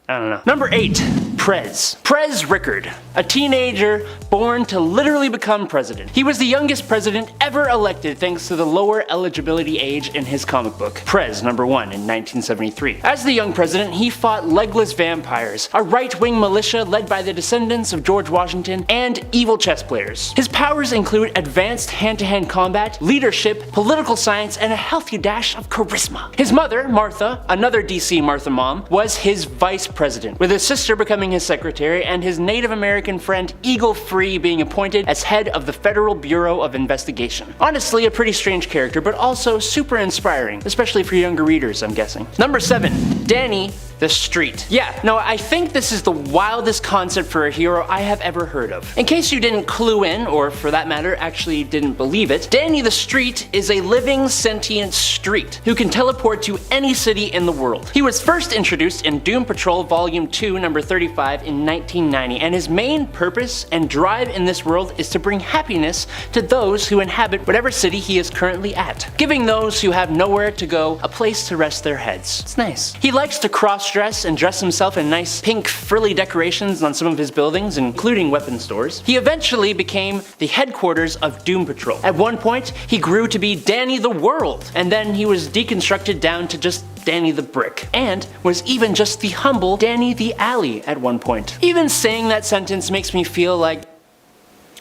I don't know. Number 8. Prez. Prez Rickard, a teenager born to literally become president. He was the youngest president ever elected thanks to the lower eligibility age in his comic book, Prez #1 in 1973. As the young president, he fought legless vampires, a right-wing militia led by the descendants of George Washington, and evil chess players. His powers include advanced hand-to-hand combat, leadership, political science, and a healthy dash of charisma. His mother, Martha, another DC Martha mom, was his vice president, with his sister becoming his secretary and his Native American friend Eagle Free being appointed as head of the Federal Bureau of Investigation. Honestly, a pretty strange character, but also super inspiring, especially for younger readers, I'm guessing. Number 7. Danny the Street. Yeah, no, I think this is the wildest concept for a hero I have ever heard of. In case you didn't clue in, or for that matter, actually didn't believe it, Danny the Street is a living, sentient street who can teleport to any city in the world. He was first introduced in Doom Patrol Volume 2, number 35 in 1990, and his main purpose and drive in this world is to bring happiness to those who inhabit whatever city he is currently at, giving those who have nowhere to go a place to rest their heads. It's nice. He likes to cross-dress and dress himself in nice pink frilly decorations on some of his buildings, including weapon stores. He eventually became the headquarters of Doom Patrol. At one point, he grew to be Danny the World, and then he was deconstructed down to just Danny the Brick, and was even just the humble Danny the Alley at one point. Even saying that sentence makes me feel like,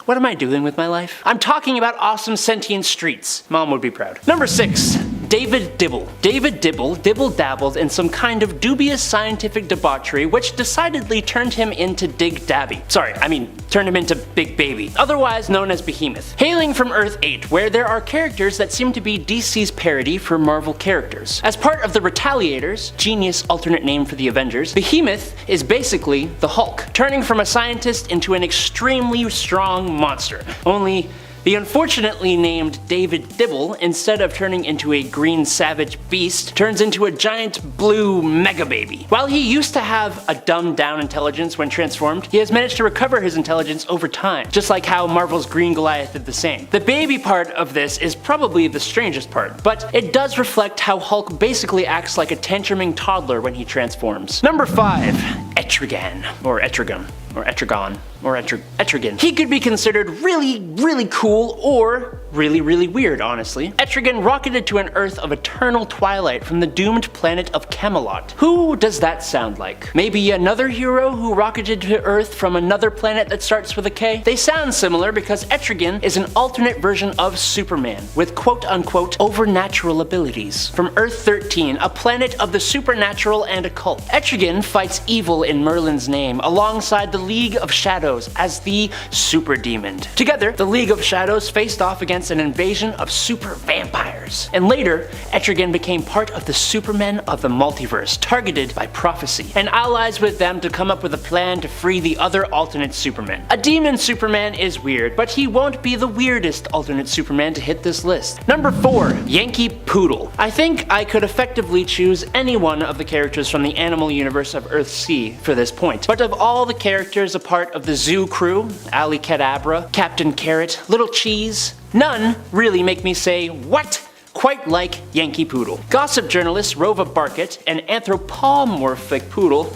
what am I doing with my life? I'm talking about awesome sentient streets. Mom would be proud. Number 6. David Dibble. David Dibble dibble-dabbled in some kind of dubious scientific debauchery which decidedly turned him into turned him into Big Baby, otherwise known as Behemoth. Hailing from Earth 8, where there are characters that seem to be DC's parody for Marvel characters. As part of the Retaliators, genius alternate name for the Avengers, Behemoth is basically the Hulk, turning from a scientist into an extremely strong monster. Only The unfortunately named David Dibble, instead of turning into a green savage beast, turns into a giant blue mega baby. While he used to have a dumbed down intelligence when transformed, he has managed to recover his intelligence over time, just like how Marvel's Green Goliath did the same. The baby part of this is probably the strangest part, but it does reflect how Hulk basically acts like a tantruming toddler when he transforms. Number 5. Etrigan, or Etrigan, or Etrigon, or Etrigan. He could be considered really cool or really weird, honestly. Etrigan rocketed to an Earth of eternal twilight from the doomed planet of Camelot. Who does that sound like? Maybe another hero who rocketed to Earth from another planet that starts with a K? They sound similar because Etrigan is an alternate version of Superman with quote-unquote overnatural abilities. From Earth 13, a planet of the supernatural and occult. Etrigan fights evil in Merlin's name alongside the League of Shadows as the Super Demon. Together, the League of Shadows faced off against an invasion of super vampires. And later, Etrigan became part of the Supermen of the multiverse, targeted by prophecy, and allies with them to come up with a plan to free the other alternate Supermen. A demon Superman is weird, but he won't be the weirdest alternate Superman to hit this list. Number 4. Yankee Poodle. I think I could effectively choose any one of the characters from the animal universe of Earthsea for this point, but of all the characters a part of the Zoo crew, Ali Kadabra, Captain Carrot, Little Cheese, none really make me say, what? Quite like Yankee Poodle. Gossip journalist Rova Barkett, an anthropomorphic poodle,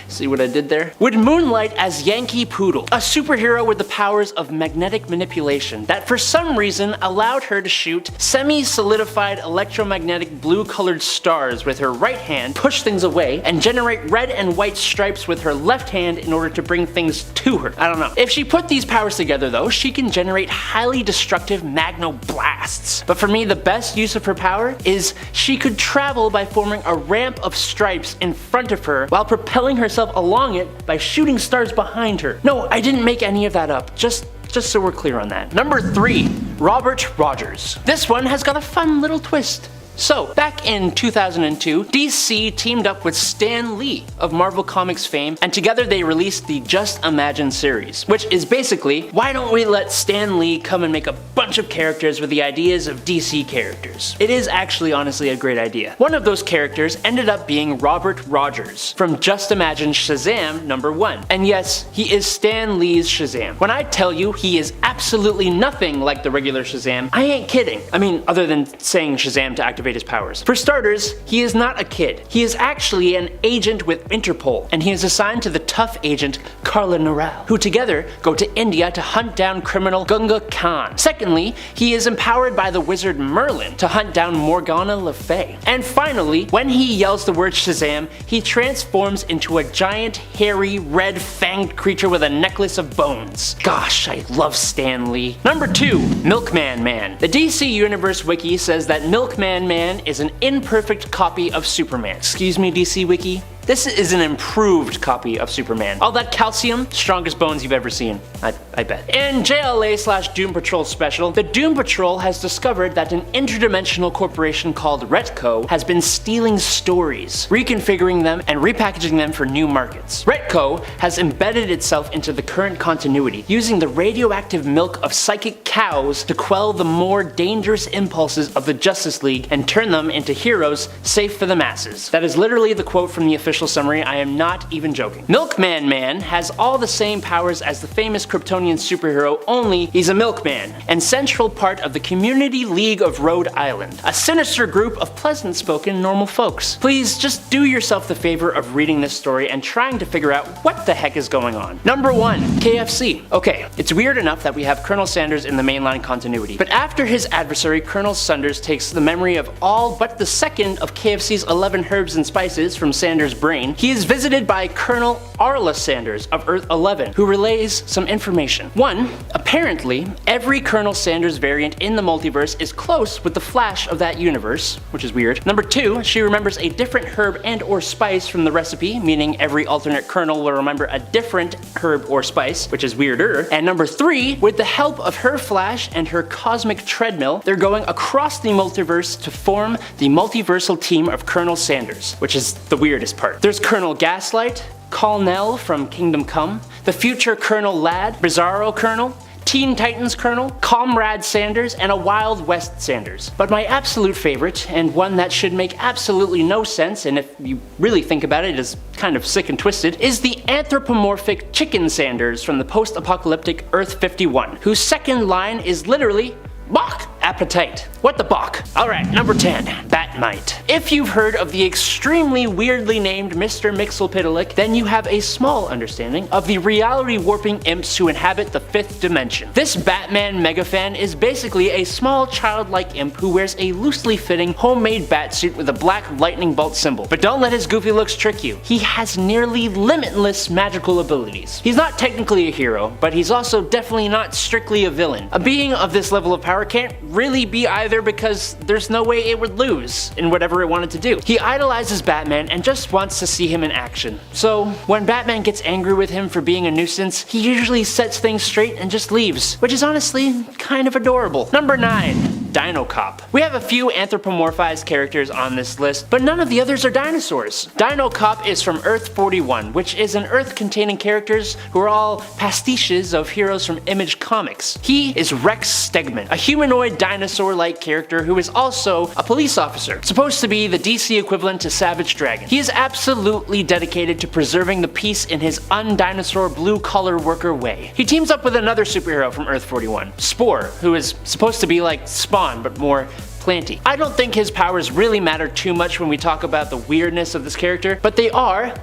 see what I did there? Would moonlight as Yankee Poodle, a superhero with the powers of magnetic manipulation that for some reason allowed her to shoot semi-solidified electromagnetic blue-colored stars with her right hand, push things away, and generate red and white stripes with her left hand in order to bring things to her. I don't know. If she put these powers together though, she can generate highly destructive magnoblasts. But for me, the best use of her power is she could travel by forming a ramp of stripes in front of her while propelling herself along it by shooting stars behind her. No, I didn't make any of that up, just so we're clear on that. Number 3. Robert Rogers. This one has got a fun little twist. So, back in 2002, DC teamed up with Stan Lee of Marvel Comics fame, and together they released the Just Imagine series, which is basically, why don't we let Stan Lee come and make a bunch of characters with the ideas of DC characters? It is actually honestly a great idea. One of those characters ended up being Robert Rogers from Just Imagine Shazam #1. And yes, he is Stan Lee's Shazam. When I tell you he is absolutely nothing like the regular Shazam, I ain't kidding. I mean, other than saying Shazam to activate his powers. For starters, he is not a kid. He is actually an agent with Interpol, and he is assigned to the tough agent Carla Noral, who together go to India to hunt down criminal Gunga Khan. Secondly, he is empowered by the wizard Merlin to hunt down Morgana Le Fay. And finally, when he yells the word Shazam, he transforms into a giant, hairy, red-fanged creature with a necklace of bones. Gosh, I love Stan Lee. Number 2. Milkman Man. The DC Universe Wiki says that Milkman Man is an imperfect copy of Superman. Excuse me, DC Wiki? This is an improved copy of Superman. All that calcium, strongest bones you've ever seen, I bet. In JLA/Doom Patrol special, the Doom Patrol has discovered that an interdimensional corporation called Retco has been stealing stories, reconfiguring them, and repackaging them for new markets. Retco has embedded itself into the current continuity, using the radioactive milk of psychic cows to quell the more dangerous impulses of the Justice League and turn them into heroes safe for the masses. That is literally the quote from the official summary. I am not even joking. Milkman Man has all the same powers as the famous Kryptonian superhero, only he's a milkman, and central part of the Community League of Rhode Island, a sinister group of pleasant-spoken normal folks. Please just do yourself the favor of reading this story and trying to figure out what the heck is going on. Number 1. KFC. Okay, it's weird enough that we have Colonel Sanders in the mainline continuity, but after his adversary Colonel Sanders takes the memory of all but the second of KFC's 11 herbs and spices from Sanders' brain, he is visited by Colonel Arla Sanders of Earth 11, who relays some information. 1. Apparently, every Colonel Sanders variant in the multiverse is close with the Flash of that universe, which is weird. Number 2, she remembers a different herb and or spice from the recipe, meaning every alternate Colonel will remember a different herb or spice, which is weirder. And number 3, with the help of her Flash and her cosmic treadmill, they're going across the multiverse to form the multiversal team of Colonel Sanders, which is the weirdest part. There's Colonel Gaslight, Colonel from Kingdom Come, the future Colonel Ladd, Bizarro Colonel, Teen Titans Colonel, Comrade Sanders, and a Wild West Sanders. But my absolute favorite, and one that should make absolutely no sense, and if you really think about it, is kind of sick and twisted, is the anthropomorphic Chicken Sanders from the post-apocalyptic Earth 51, whose second line is literally Bok! Appetite. What the bok? Alright, number 10. Batmite. If you've heard of the extremely weirdly named Mr. Mxyzptlk, then you have a small understanding of the reality warping imps who inhabit the 5th dimension. This Batman megafan is basically a small childlike imp who wears a loosely fitting homemade batsuit with a black lightning bolt symbol. But don't let his goofy looks trick you. He has nearly limitless magical abilities. He's not technically a hero, but he's also definitely not strictly a villain. A being of this level of power can't really be either because there's no way it would lose in whatever it wanted to do. He idolizes Batman and just wants to see him in action. So when Batman gets angry with him for being a nuisance, he usually sets things straight and just leaves, which is honestly kind of adorable. Number 9. Dino Cop. We have a few anthropomorphized characters on this list, but none of the others are dinosaurs. Dino Cop is from Earth 41, which is an Earth containing characters who are all pastiches of heroes from Image Comics. He is Rex Stegman, a humanoid dinosaur-like character who is also a police officer, supposed to be the DC equivalent to Savage Dragon. He is absolutely dedicated to preserving the peace in his undinosaur blue-collar worker way. He teams up with another superhero from Earth 41, Spore, who is supposed to be like Spawn, but more planty. I don't think his powers really matter too much when we talk about the weirdness of this character, but they are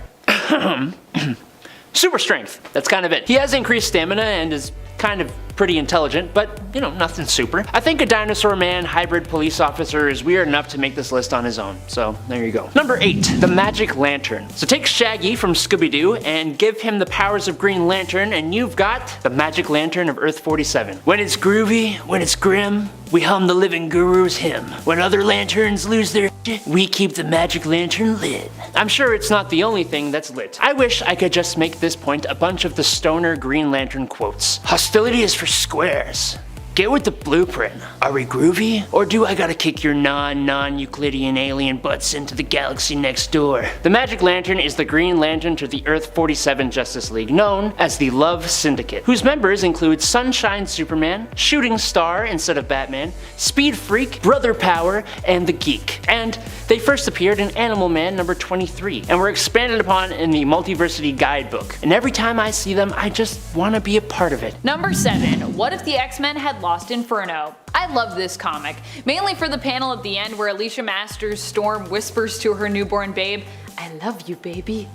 super strength. That's kind of it. He has increased stamina and is kind of pretty intelligent, but you know, nothing super. I think a dinosaur man hybrid police officer is weird enough to make this list on his own, so there you go. Number 8. The Magic Lantern. So take Shaggy from Scooby-Doo and give him the powers of Green Lantern and you've got the Magic Lantern of Earth 47. When it's groovy, when it's grim, we hum the living guru's hymn. When other lanterns lose their shit, we keep the Magic Lantern lit. I'm sure it's not the only thing that's lit. I wish I could just make this point a bunch of the stoner Green Lantern quotes. Hostility is for squares. Get with the blueprint. Are we groovy? Or do I gotta kick your non-Euclidean alien butts into the galaxy next door? The Magic Lantern is the Green Lantern to the Earth 47 Justice League, known as the Love Syndicate, whose members include Sunshine Superman, Shooting Star instead of Batman, Speed Freak, Brother Power, and the Geek. And they first appeared in Animal Man number 23, and were expanded upon in the Multiversity Guidebook. And every time I see them, I just want to be a part of it. Number 7. What if the X-Men had lost Inferno? I love this comic, mainly for the panel at the end where Alicia Masters Storm whispers to her newborn babe, "I love you, baby."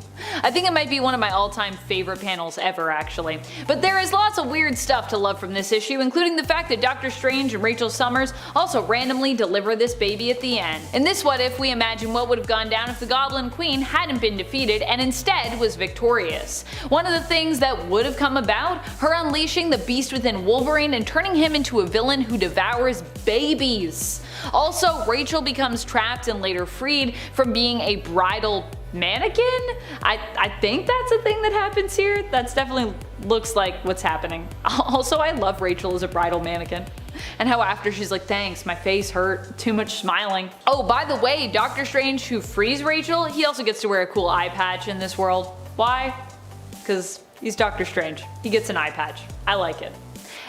I think it might be one of my all-time favorite panels ever, actually. But there is lots of weird stuff to love from this issue, including the fact that Doctor Strange and Rachel Summers also randomly deliver this baby at the end. In this What If, we imagine what would have gone down if the Goblin Queen hadn't been defeated and instead was victorious. One of the things that would have come about? Her unleashing the beast within Wolverine and turning him into a villain who devours babies. Also, Rachel becomes trapped and later freed from being a bridal mannequin? I think that's a thing that happens here. That's definitely looks like what's happening. Also, I love Rachel as a bridal mannequin. And how after she's like, "Thanks, my face hurt, too much smiling." Oh, by the way, Doctor Strange, who frees Rachel, he also gets to wear a cool eye patch in this world. Why? Because he's Doctor Strange. He gets an eye patch. I like it.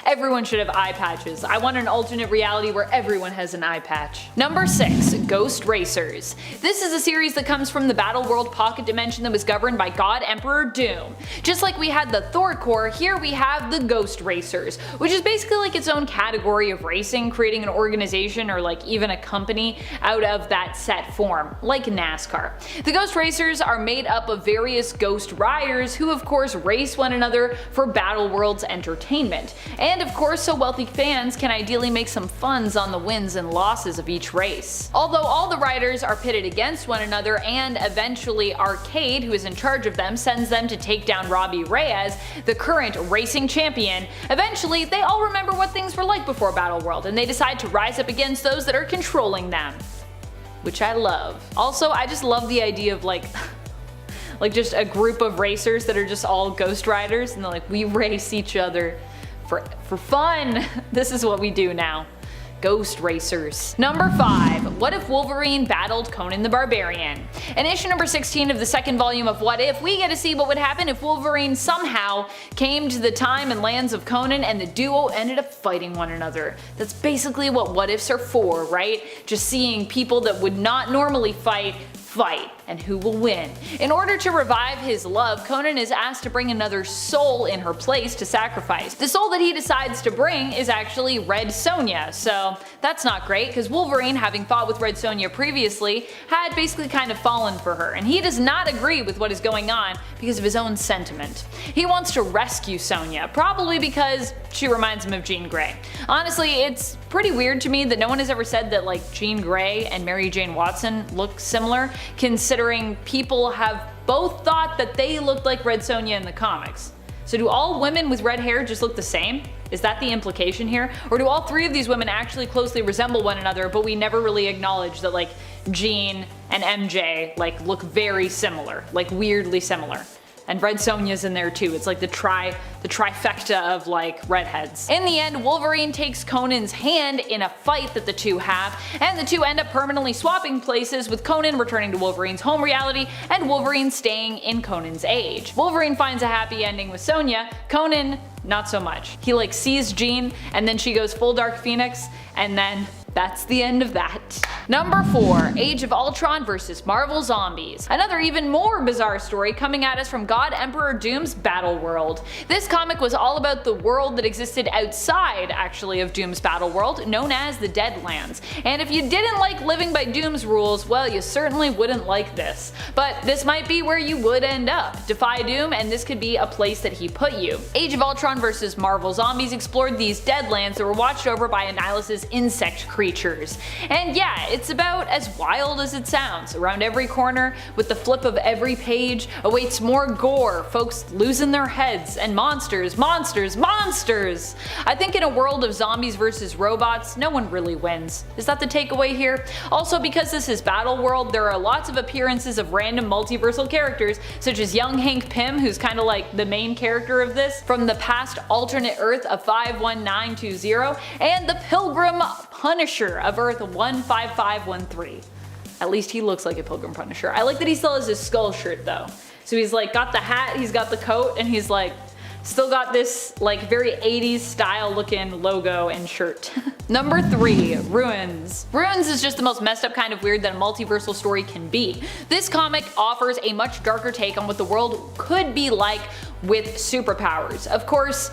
Everyone should have eye patches. I want an alternate reality where everyone has an eye patch. Number 6. Ghost Racers. This is a series that comes from the Battle World pocket dimension that was governed by God Emperor Doom. Just like we had the Thor Corps, here we have the Ghost Racers, which is basically like its own category of racing, creating an organization or like even a company out of that set form, like NASCAR. The Ghost Racers are made up of various ghost riders who of course race one another for Battle World's entertainment. And of course, so wealthy fans can ideally make some funds on the wins and losses of each race. Although all the riders are pitted against one another and eventually Arcade, who is in charge of them, sends them to take down Robbie Reyes, the current racing champion, eventually they all remember what things were like before Battle World and they decide to rise up against those that are controlling them. Which I love. Also, I just love the idea of like just a group of racers that are just all ghost riders and they're like, we race each other for fun. This is what we do now. ghost racers. Number 5. What if Wolverine battled Conan the Barbarian? In issue number 16 of the second volume of What If, we get to see what would happen if Wolverine somehow came to the time and lands of Conan and the duo ended up fighting one another. That's basically what ifs are for, right? Just seeing people that would not normally fight, and who will win. In order to revive his love, Conan is asked to bring another soul in her place to sacrifice. The soul that he decides to bring is actually Red Sonja, so that's not great because Wolverine, having fought with Red Sonja previously, had basically kind of fallen for her, and he does not agree with what is going on because of his own sentiment. He wants to rescue Sonja, probably because she reminds him of Jean Grey. Honestly, it's pretty weird to me that no one has ever said that like Jean Grey and Mary Jane Watson look similar, considering people have both thought that they looked like Red Sonja in the comics. So do all women with red hair just look the same? Is that the implication here? Or do all three of these women actually closely resemble one another, but we never really acknowledge that like Jean and MJ like look very similar, like weirdly similar? And Red Sonja's in there too. It's like the trifecta of like redheads. In the end, Wolverine takes Conan's hand in a fight that the two have, and the two end up permanently swapping places, with Conan returning to Wolverine's home reality and Wolverine staying in Conan's age. Wolverine finds a happy ending with Sonja. Conan, not so much. He like sees Jean and then she goes full Dark Phoenix, and then that's the end of that. Number 4. Age of Ultron vs. Marvel Zombies. Another even more bizarre story coming at us from God Emperor Doom's Battle World. This comic was all about the world that existed outside, actually, of Doom's Battle World, known as the Deadlands. And if you didn't like living by Doom's rules, well, you certainly wouldn't like this. But this might be where you would end up. Defy Doom, and this could be a place that he put you. Age of Ultron vs. Marvel Zombies explored these Deadlands that were watched over by Annihilus' insect creatures. And yeah, it's about as wild as it sounds. Around every corner, with the flip of every page, awaits more gore, folks losing their heads, and monsters, monsters, monsters! I think in a world of zombies versus robots, no one really wins. Is that the takeaway here? Also, because this is Battle World, there are lots of appearances of random multiversal characters, such as young Hank Pym, who's kinda like the main character of this, from the past alternate Earth of 51920, and the Pilgrim Punisher of Earth 15513. At least he looks like a Pilgrim Punisher. I like that he still has his skull shirt though. So he's like got the hat, he's got the coat, and he's like still got this like very 80s style looking logo and shirt. Number 3. Ruins. Ruins is just the most messed up kind of weird that a multiversal story can be. This comic offers a much darker take on what the world could be like with superpowers. Of course,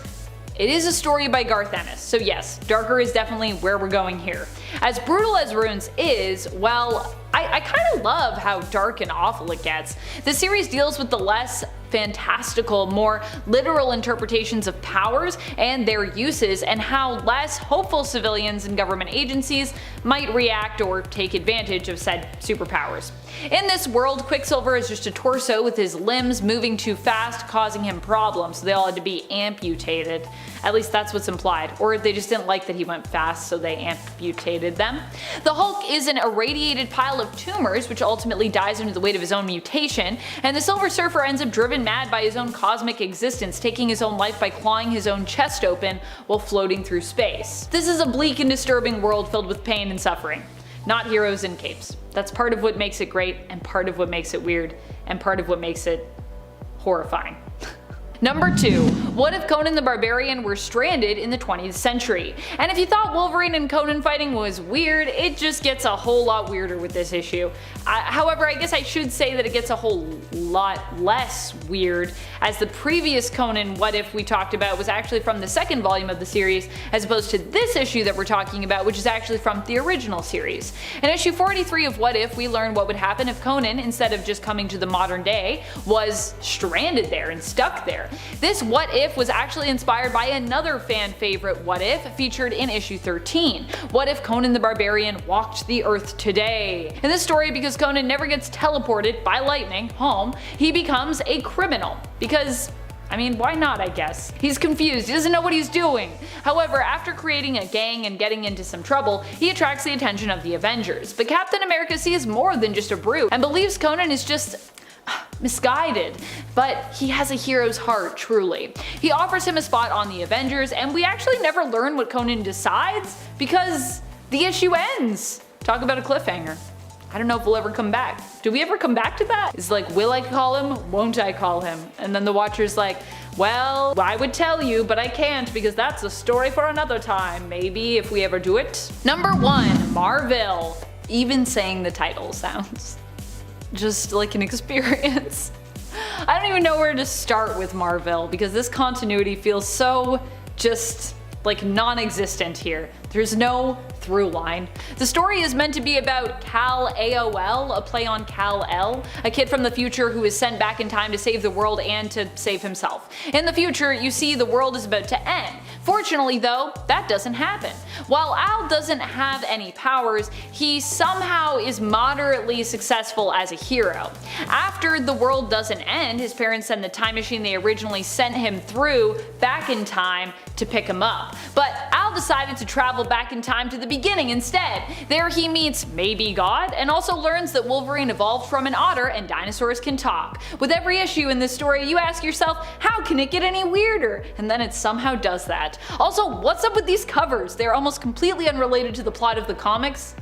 it is a story by Garth Ennis, so yes, darker is definitely where we're going here. As brutal as Ruins is, well, I kinda love how dark and awful it gets. The series deals with the less fantastical, more literal interpretations of powers and their uses, and how less hopeful civilians and government agencies might react or take advantage of said superpowers. In this world, Quicksilver is just a torso with his limbs moving too fast, causing him problems, so they all had to be amputated. At least that's what's implied. Or they just didn't like that he went fast, so they amputated them. The Hulk is an irradiated pile of tumors, which ultimately dies under the weight of his own mutation, and the Silver Surfer ends up driven mad by his own cosmic existence, taking his own life by clawing his own chest open while floating through space. This is a bleak and disturbing world filled with pain and suffering. Not heroes in capes. That's part of what makes it great, and part of what makes it weird, and part of what makes it horrifying. Number 2. What if Conan the Barbarian were stranded in the 20th century? And if you thought Wolverine and Conan fighting was weird, it just gets a whole lot weirder with this issue. However, I guess I should say that it gets a whole lot less weird, as the previous Conan What If we talked about was actually from the second volume of the series, as opposed to this issue that we're talking about, which is actually from the original series. In issue 43 of What If, we learn what would happen if Conan, instead of just coming to the modern day, was stranded there and stuck there. This What If was actually inspired by another fan favorite What If featured in issue 13. What if Conan the Barbarian walked the earth today? In this story, because Conan never gets teleported by lightning home, he becomes a criminal. Because, I mean, why not, I guess? He's confused, he doesn't know what he's doing. However, after creating a gang and getting into some trouble, he attracts the attention of the Avengers. But Captain America sees more than just a brute, and believes Conan is just misguided, but he has a hero's heart, truly. He offers him a spot on the Avengers, and we actually never learn what Conan decides, because the issue ends. Talk about a cliffhanger. I don't know if we'll ever come back. Do we ever come back to that? It's like, will I call him? Won't I call him? And then the Watcher's like, well, I would tell you, but I can't because that's a story for another time. Maybe if we ever do it. Number 1, Marvel. Even saying the title sounds just like an experience. I don't even know where to start with Marvel because this continuity feels so just like non-existent here. There's no through line. The story is meant to be about Kal-AOL, a play on Kal-El, a kid from the future who is sent back in time to save the world and to save himself. In the future, you see the world is about to end. Fortunately though, that doesn't happen. While Al doesn't have any powers, he somehow is moderately successful as a hero. After the world doesn't end, his parents send the time machine they originally sent him through back in time to pick him up. But Al decided to travel back in time to the beginning instead. There he meets maybe God, and also learns that Wolverine evolved from an otter and dinosaurs can talk. With every issue in this story, you ask yourself, how can it get any weirder? And then it somehow does that. Also, what's up with these covers? They're almost completely unrelated to the plot of the comics.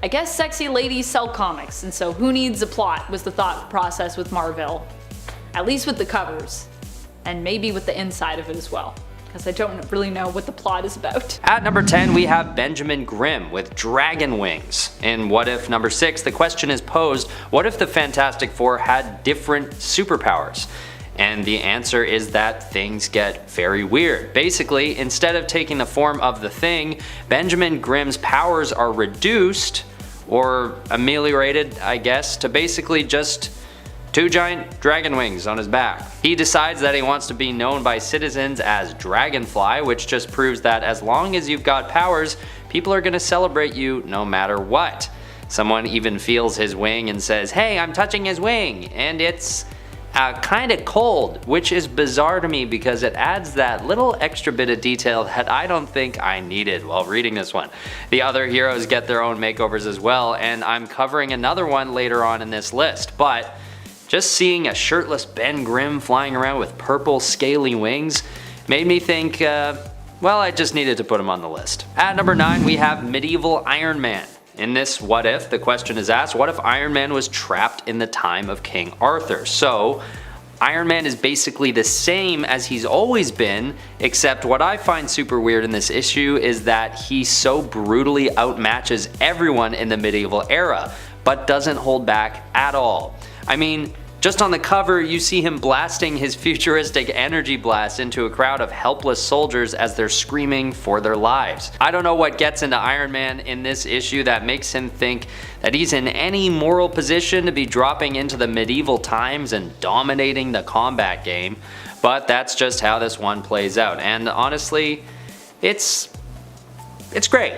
I guess sexy ladies sell comics, and so who needs a plot was the thought process with Marvel. At least with the covers. And maybe with the inside of it as well. Because I don't really know what the plot is about. At number 10, we have Benjamin Grimm with dragon wings. In What If number 6, the question is posed, what if the Fantastic Four had different superpowers? And the answer is that things get very weird. Basically, instead of taking the form of the Thing, Benjamin Grimm's powers are reduced, or ameliorated, I guess, to basically just 2 giant dragon wings on his back. He decides that he wants to be known by citizens as Dragonfly, which just proves that as long as you've got powers, people are gonna celebrate you no matter what. Someone even feels his wing and says, hey, I'm touching his wing, and it's kinda cold, which is bizarre to me because it adds that little extra bit of detail that I don't think I needed while reading this one. The other heroes get their own makeovers as well, and I'm covering another one later on in this list, but just seeing a shirtless Ben Grimm flying around with purple scaly wings made me think, well, I just needed to put him on the list. At number 9, we have Medieval Iron Man. In this What If, the question is asked, what if Iron Man was trapped in the time of King Arthur? So, Iron Man is basically the same as he's always been, except what I find super weird in this issue is that he so brutally outmatches everyone in the medieval era, but doesn't hold back at all. I mean, just on the cover, you see him blasting his futuristic energy blast into a crowd of helpless soldiers as they're screaming for their lives. I don't know what gets into Iron Man in this issue that makes him think that he's in any moral position to be dropping into the medieval times and dominating the combat game, but that's just how this one plays out, and honestly, it's great.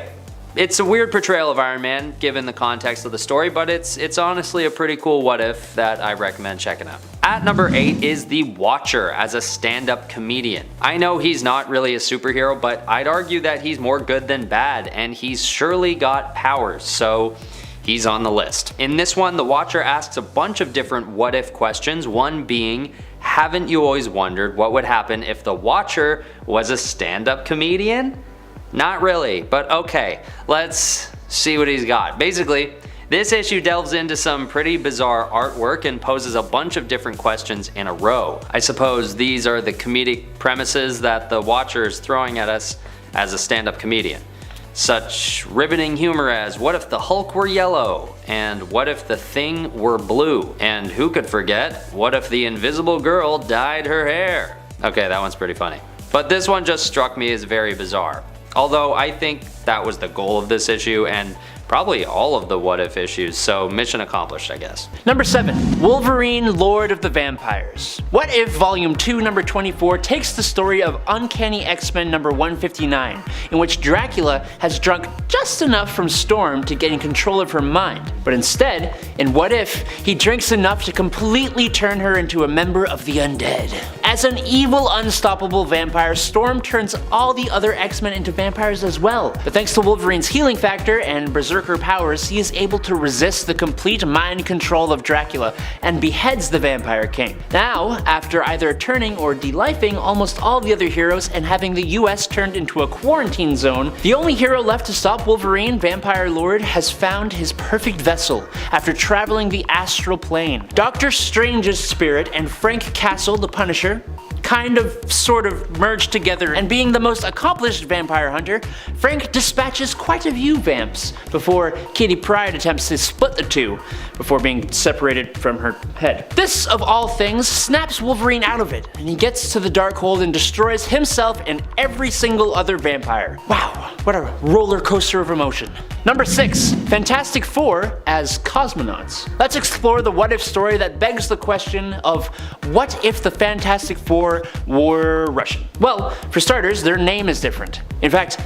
It's a weird portrayal of Iron Man given the context of the story, but it's honestly a pretty cool what if that I recommend checking out. At number 8 is The Watcher as a stand-up comedian. I know he's not really a superhero, but I'd argue that he's more good than bad, and he's surely got powers, so he's on the list. In this one, The Watcher asks a bunch of different what if questions, one being, haven't you always wondered what would happen if The Watcher was a stand-up comedian? Not really, but okay, let's see what he's got. Basically, this issue delves into some pretty bizarre artwork and poses a bunch of different questions in a row. I suppose these are the comedic premises that the Watcher is throwing at us as a stand-up comedian. Such riveting humor as, what if the Hulk were yellow? And what if the Thing were blue? And who could forget, what if the Invisible Girl dyed her hair? Okay, that one's pretty funny. But this one just struck me as very bizarre. Although I think that was the goal of this issue and probably all of the what if issues, so mission accomplished, I guess. Number 7. Wolverine, Lord of the Vampires. What If Volume 2, number 24 takes the story of Uncanny X-Men number 159, in which Dracula has drunk just enough from Storm to gain control of her mind, but instead, in What If, he drinks enough to completely turn her into a member of the undead. As an evil, unstoppable vampire, Storm turns all the other X-Men into vampires as well. But thanks to Wolverine's healing factor and berserker powers, he is able to resist the complete mind control of Dracula and beheads the Vampire King. Now, after either turning or delifing almost all the other heroes and having the US turned into a quarantine zone, the only hero left to stop Wolverine, Vampire Lord, has found his perfect vessel after traveling the astral plane. Doctor Strange's spirit and Frank Castle, the Punisher, sort of merged together, and being the most accomplished vampire hunter, Frank dispatches quite a few vamps before Kitty Pryde attempts to split the two before being separated from her head. This, of all things, snaps Wolverine out of it, and he gets to the Darkhold and destroys himself and every single other vampire. Wow, what a roller coaster of emotion. Number 6. Fantastic Four as cosmonauts. Let's explore the what-if story that begs the question of what if the Fantastic Four were Russian? Well, for starters, their name is different. In fact,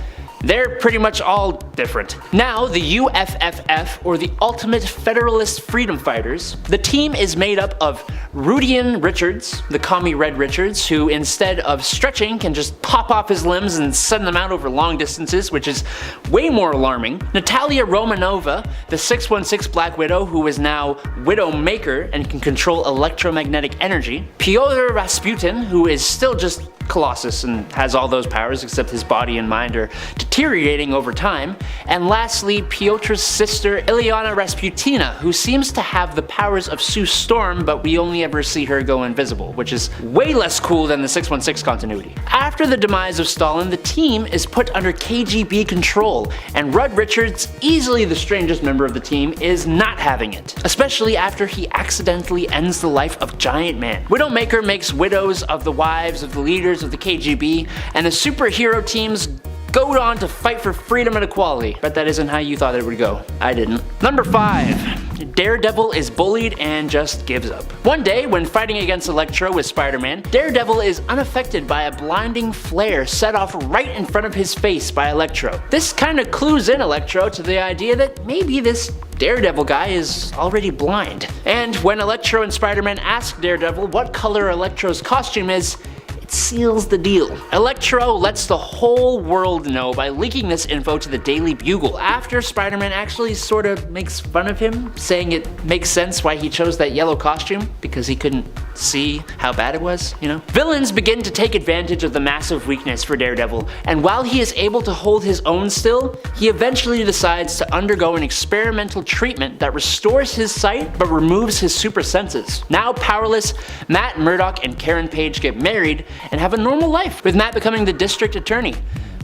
they're pretty much all different. Now, the UFFF, or the Ultimate Federalist Freedom Fighters, the team is made up of Rudian Richards, the commie Red Richards, who instead of stretching can just pop off his limbs and send them out over long distances, which is way more alarming. Natalia Romanova, the 616 Black Widow, who is now Widowmaker and can control electromagnetic energy. Pyotr Rasputin, who is still just Colossus and has all those powers except his body and mind are deteriorating over time. And lastly, Piotr's sister Ilyana Rasputina, who seems to have the powers of Sue Storm, but we only ever see her go invisible, which is way less cool than the 616 continuity. After the demise of Stalin, the team is put under KGB control, and Rudd Richards, easily the strangest member of the team, is not having it, especially after he accidentally ends the life of Giant Man. Widowmaker makes widows of the wives of the leaders of the KGB, and the superhero teams go on to fight for freedom and equality. Bet that isn't how you thought it would go. I didn't. Number 5. Daredevil is bullied and just gives up. One day, when fighting against Electro with Spider-Man, Daredevil is unaffected by a blinding flare set off right in front of his face by Electro. This kinda clues in Electro to the idea that maybe this Daredevil guy is already blind. And when Electro and Spider-Man ask Daredevil what color Electro's costume is, it seals the deal. Electro lets the whole world know by leaking this info to the Daily Bugle after Spider-Man actually sort of makes fun of him, saying it makes sense why he chose that yellow costume, because he couldn't see how bad it was, you know? Villains begin to take advantage of the massive weakness for Daredevil, and while he is able to hold his own still, he eventually decides to undergo an experimental treatment that restores his sight but removes his super senses. Now powerless, Matt Murdock and Karen Page get married and have a normal life, with Matt becoming the district attorney.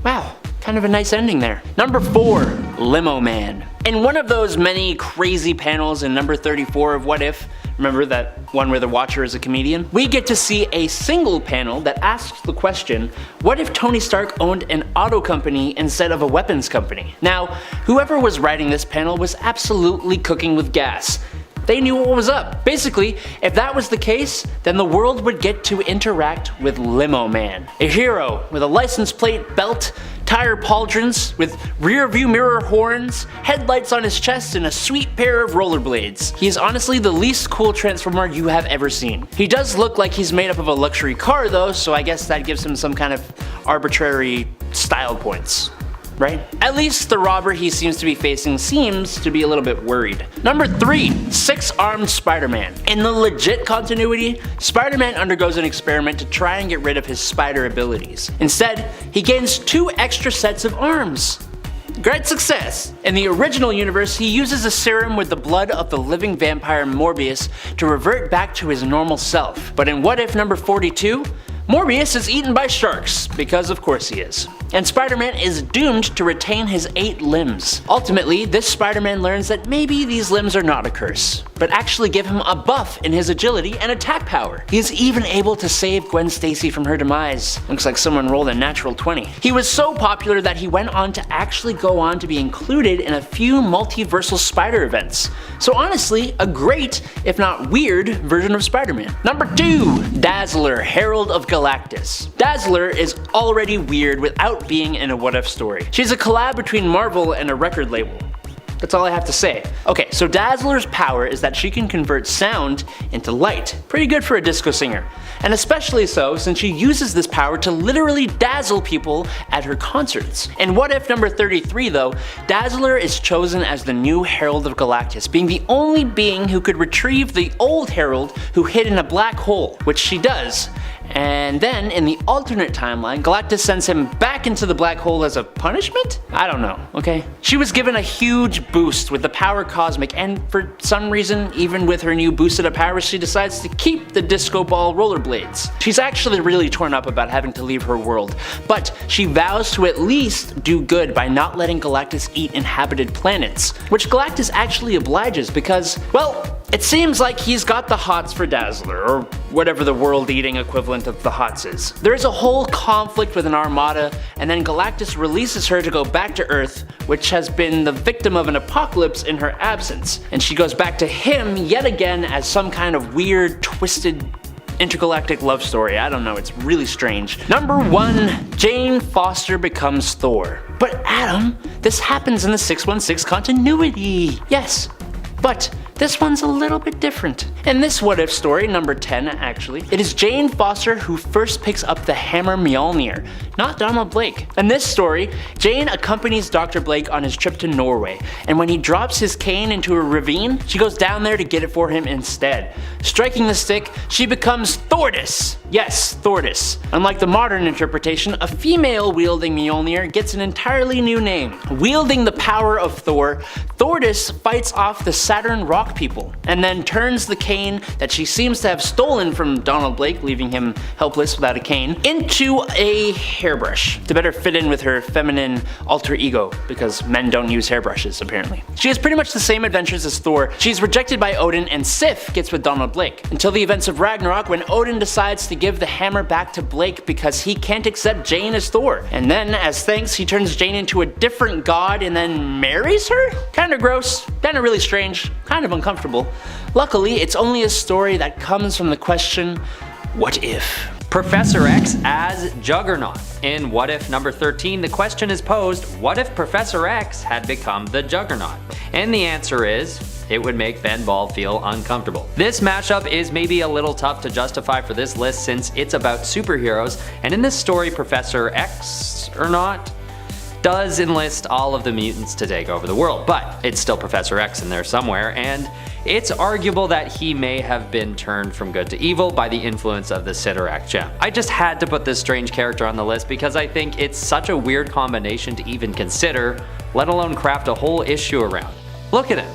Wow, kind of a nice ending there. Number 4. Limo Man. In one of those many crazy panels in number 34 of What If, remember that one where the Watcher is a comedian? We get to see a single panel that asks the question, what if Tony Stark owned an auto company instead of a weapons company? Now, whoever was writing this panel was absolutely cooking with gas. They knew what was up. Basically, if that was the case, then the world would get to interact with Limo Man, a hero with a license plate, belt, tire pauldrons, with rear view mirror horns, headlights on his chest, and a sweet pair of rollerblades. He is honestly the least cool Transformer you have ever seen. He does look like he's made up of a luxury car though, so I guess that gives him some kind of arbitrary style points. Right? At least the robber he seems to be facing seems to be a little bit worried. Number 3. Six-armed Spider-Man. In the legit continuity, Spider-Man undergoes an experiment to try and get rid of his spider abilities. Instead, he gains 2 extra sets of arms. Great success! In the original universe, he uses a serum with the blood of the living vampire Morbius to revert back to his normal self. But in What If number 42, Morbius is eaten by sharks, because of course he is. And Spider-Man is doomed to retain his 8 limbs. Ultimately, this Spider-Man learns that maybe these limbs are not a curse, but actually give him a buff in his agility and attack power. He is even able to save Gwen Stacy from her demise. Looks like someone rolled a natural 20. He was so popular that he went on to actually go on to be included in a few multiversal Spider events. So honestly, a great, if not weird, version of Spider-Man. Number 2. Dazzler, Herald of Galactus. Dazzler is already weird without being in a What If story. She's a collab between Marvel and a record label. That's all I have to say. Okay, so Dazzler's power is that she can convert sound into light. Pretty good for a disco singer. And especially so since she uses this power to literally dazzle people at her concerts. In What If number 33 though, Dazzler is chosen as the new Herald of Galactus, being the only being who could retrieve the old Herald who hid in a black hole, which she does. And then, in the alternate timeline, Galactus sends him back into the black hole as a punishment? I don't know, okay? She was given a huge boost with the power cosmic, and for some reason, even with her new boosted up powers, she decides to keep the disco ball rollerblades. She's actually really torn up about having to leave her world, but she vows to at least do good by not letting Galactus eat inhabited planets, which Galactus actually obliges because, well, it seems like he's got the hots for Dazzler, or whatever the world-eating equivalent of the hots is. There is a whole conflict with an armada, and then Galactus releases her to go back to Earth, which has been the victim of an apocalypse in her absence. And she goes back to him yet again as some kind of weird, twisted, intergalactic love story. I don't know, it's really strange. Number 1, Jane Foster becomes Thor. But Adam, this happens in the 616 continuity. Yes, but this one's a little bit different. In this What If story, number 10 actually, it is Jane Foster who first picks up the hammer Mjolnir, not Donald Blake. In this story, Jane accompanies Dr. Blake on his trip to Norway, and when he drops his cane into a ravine, she goes down there to get it for him instead. Striking the stick, she becomes Thordis. Yes, Thordis. Unlike the modern interpretation, a female wielding Mjolnir gets an entirely new name. Wielding the power of Thor, Thordis fights off the Saturn rock people, and then turns the cane that she seems to have stolen from Donald Blake, leaving him helpless without a cane, into a hairbrush to better fit in with her feminine alter ego, because men don't use hairbrushes apparently. She has pretty much the same adventures as Thor. She's rejected by Odin, and Sif gets with Donald Blake, until the events of Ragnarok when Odin decides to give the hammer back to Blake because he can't accept Jane as Thor. And then, as thanks, he turns Jane into a different god and then marries her? Kinda gross, kinda really strange, kind of uncomfortable. Luckily, it's only a story that comes from the question, what if? Professor X as Juggernaut. In What If number 13, the question is posed, what if Professor X had become the Juggernaut? And the answer is, it would make Ben Ball feel uncomfortable. This matchup is maybe a little tough to justify for this list since it's about superheroes, and in this story, Professor X, or not, does enlist all of the mutants to take over the world, but it's still Professor X in there somewhere, and it's arguable that he may have been turned from good to evil by the influence of the Sidorak gem. I just had to put this strange character on the list because I think it's such a weird combination to even consider, let alone craft a whole issue around. Look at him.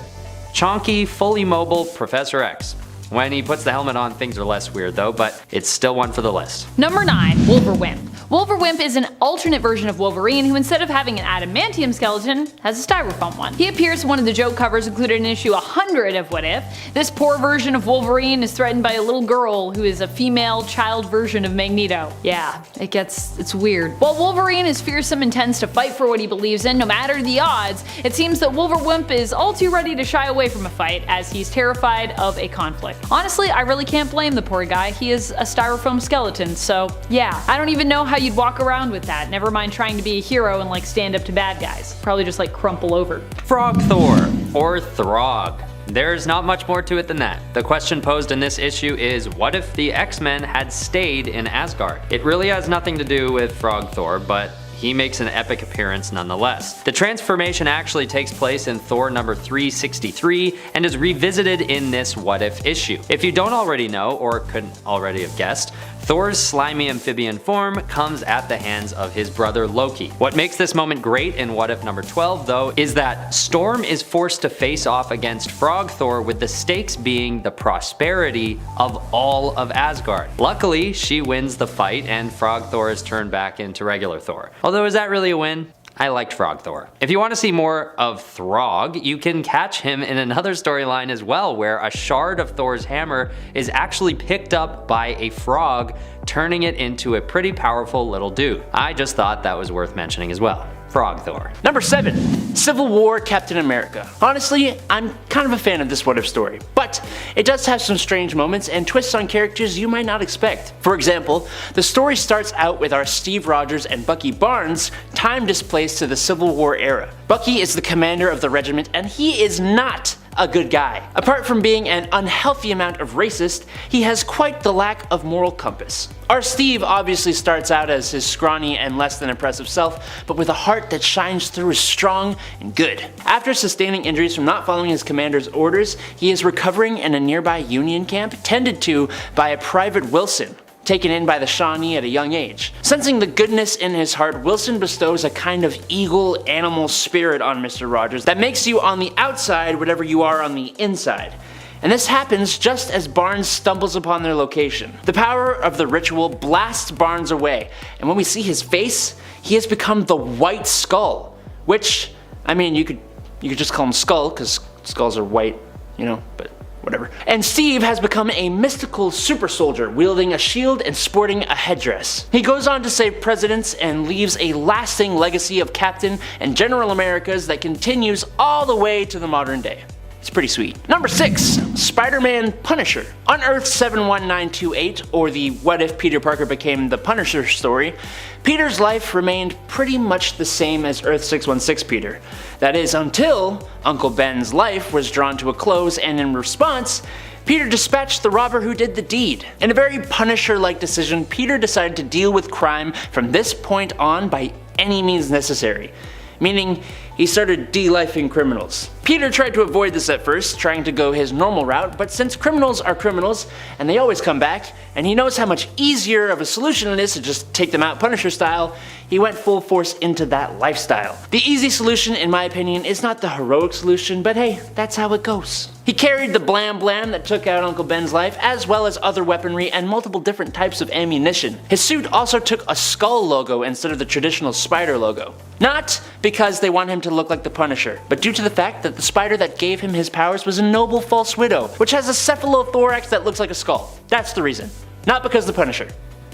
Chonky, fully mobile Professor X. When he puts the helmet on, things are less weird though, but it's still one for the list. Number 9, Wolverwimp. Wolverwimp is an alternate version of Wolverine who, instead of having an adamantium skeleton, has a styrofoam one. He appears in one of the joke covers included in issue 100 of What If. This poor version of Wolverine is threatened by a little girl who is a female child version of Magneto. Yeah, it's weird. While Wolverine is fearsome and tends to fight for what he believes in no matter the odds, it seems that Wolverwimp is all too ready to shy away from a fight as he's terrified of a conflict. Honestly, I really can't blame the poor guy. He is a styrofoam skeleton, so yeah, I don't even know how you'd walk around with that, never mind trying to be a hero and like stand up to bad guys. Probably just like crumple over. Frog Thor, or Throg. There's not much more to it than that. The question posed in this issue is, what if the X-Men had stayed in Asgard? It really has nothing to do with Frog Thor, but he makes an epic appearance nonetheless. The transformation actually takes place in Thor number 363 and is revisited in this What If issue. If you don't already know, or couldn't already have guessed, Thor's slimy amphibian form comes at the hands of his brother Loki. What makes this moment great in What If number 12 though is that Storm is forced to face off against Frog Thor, with the stakes being the prosperity of all of Asgard. Luckily, she wins the fight and Frog Thor is turned back into regular Thor. Although, is that really a win? I liked Frog Thor. If you want to see more of Throg, you can catch him in another storyline as well, where a shard of Thor's hammer is actually picked up by a frog, turning it into a pretty powerful little dude. I just thought that was worth mentioning as well. Frog Thor. Number 7, Civil War Captain America. Honestly, I'm kind of a fan of this What If story, but it does have some strange moments and twists on characters you might not expect. For example, the story starts out with our Steve Rogers and Bucky Barnes time displaced to the Civil War era. Bucky is the commander of the regiment, and he is not a good guy. Apart from being an unhealthy amount of racist, he has quite the lack of moral compass. Our Steve obviously starts out as his scrawny and less than impressive self, but with a heart that shines through as strong and good. After sustaining injuries from not following his commander's orders, he is recovering in a nearby Union camp, tended to by a Private Wilson, taken in by the Shawnee at a young age. Sensing the goodness in his heart, Wilson bestows a kind of eagle animal spirit on Mr. Rogers that makes you on the outside whatever you are on the inside. And this happens just as Barnes stumbles upon their location. The power of the ritual blasts Barnes away, and when we see his face, he has become the White Skull, which, I mean, you could just call him Skull, because skulls are white, you know, but whatever. And Steve has become a mystical super soldier, wielding a shield and sporting a headdress. He goes on to save presidents and leaves a lasting legacy of Captain and General Americas that continues all the way to the modern day. It's pretty sweet. Number 6. Spider-Man Punisher. On Earth 71928, or the What If Peter Parker Became the Punisher story, Peter's life remained pretty much the same as Earth 616 Peter. That is, until Uncle Ben's life was drawn to a close, and in response, Peter dispatched the robber who did the deed. In a very Punisher-like decision, Peter decided to deal with crime from this point on by any means necessary. Meaning, he started de-lifing criminals. Peter tried to avoid this at first, trying to go his normal route, but since criminals are criminals, and they always come back, and he knows how much easier of a solution it is to just take them out Punisher style, he went full force into that lifestyle. The easy solution, in my opinion, is not the heroic solution, but hey, that's how it goes. He carried the blam blam that took out Uncle Ben's life, as well as other weaponry and multiple different types of ammunition. His suit also took a skull logo instead of the traditional spider logo. Not because they want him to look like the Punisher, but due to the fact that the spider that gave him his powers was a noble false widow, which has a cephalothorax that looks like a skull. That's the reason. Not because the Punisher.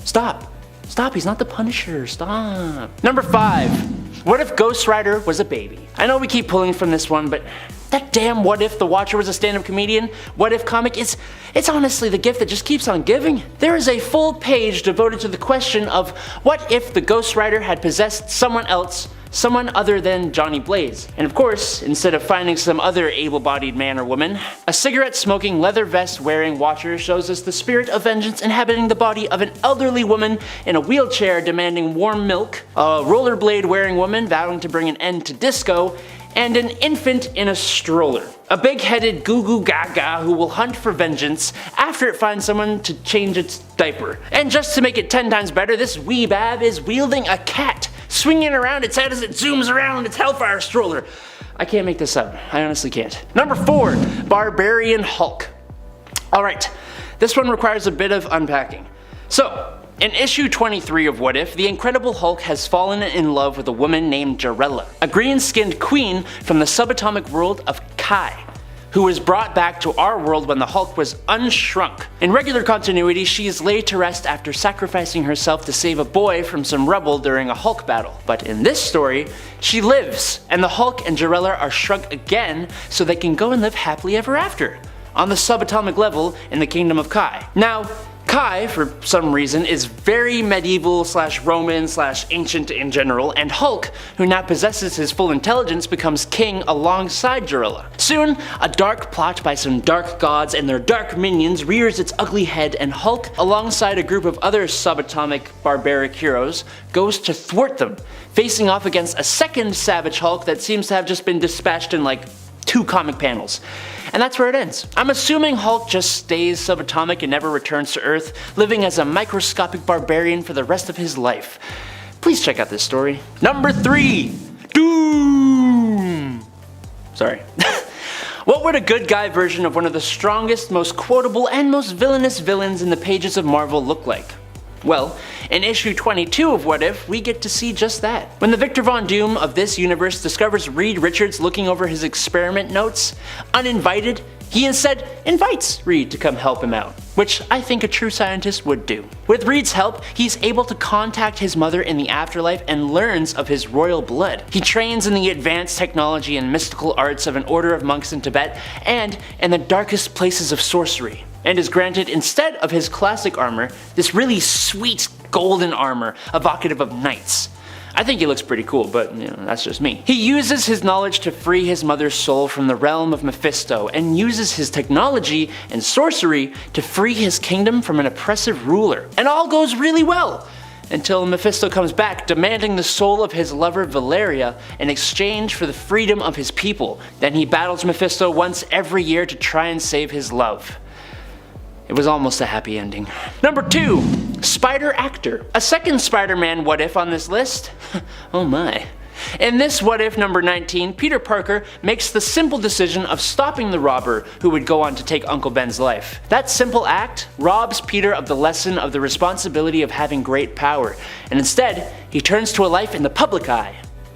Stop. Stop, he's not the Punisher, stop. Number 5. What if Ghost Rider was a baby? I know we keep pulling from this one, but that damn What If the Watcher was a stand-up comedian, What If comic, it's honestly the gift that just keeps on giving. There is a full page devoted to the question of what if the Ghost Rider had possessed someone else, someone other than Johnny Blaze. And of course, instead of finding some other able-bodied man or woman, a cigarette-smoking, leather vest-wearing Watcher shows us the spirit of vengeance inhabiting the body of an elderly woman in a wheelchair demanding warm milk, a rollerblade-wearing woman vowing to bring an end to disco, and an infant in a stroller. A big-headed goo-goo gaga who will hunt for vengeance after it finds someone to change its diaper. And just to make it 10 times better, this wee bab is wielding a cat, swinging around its head as it zooms around its Hellfire stroller. I can't make this up. I honestly can't. Number 4. Barbarian Hulk. Alright, this one requires a bit of unpacking. So, in issue 23 of What If, the Incredible Hulk has fallen in love with a woman named Jarella, a green-skinned queen from the subatomic world of Kai, who was brought back to our world when the Hulk was unshrunk. In regular continuity, she is laid to rest after sacrificing herself to save a boy from some rubble during a Hulk battle. But in this story, she lives, and the Hulk and Jarella are shrunk again so they can go and live happily ever after, on the subatomic level in the Kingdom of Kai. Now, Kai, for some reason, is very medieval / Roman / ancient in general, and Hulk, who now possesses his full intelligence, becomes king alongside Jarella. Soon, a dark plot by some dark gods and their dark minions rears its ugly head, and Hulk, alongside a group of other subatomic barbaric heroes, goes to thwart them, facing off against a second Savage Hulk that seems to have just been dispatched in like 2 comic panels. And that's where it ends. I'm assuming Hulk just stays subatomic and never returns to Earth, living as a microscopic barbarian for the rest of his life. Please check out this story. Number 3. Doom! Sorry. What would a good guy version of one of the strongest, most quotable, and most villainous villains in the pages of Marvel look like? Well, in issue 22 of What If, we get to see just that. When the Victor Von Doom of this universe discovers Reed Richards looking over his experiment notes, uninvited, he instead invites Reed to come help him out, which I think a true scientist would do. With Reed's help, he's able to contact his mother in the afterlife and learns of his royal blood. He trains in the advanced technology and mystical arts of an order of monks in Tibet and in the darkest places of sorcery, and is granted, instead of his classic armor, this really sweet golden armor evocative of knights. I think he looks pretty cool, but that's just me. He uses his knowledge to free his mother's soul from the realm of Mephisto, and uses his technology and sorcery to free his kingdom from an oppressive ruler. And all goes really well, until Mephisto comes back demanding the soul of his lover Valeria in exchange for the freedom of his people. Then he battles Mephisto once every year to try and save his love. It was almost a happy ending. Number 2. Spider Actor. A second Spider-Man what if on this list? Oh my. In this what if number 19, Peter Parker makes the simple decision of stopping the robber who would go on to take Uncle Ben's life. That simple act robs Peter of the lesson of the responsibility of having great power, and instead, he turns to a life in the public eye.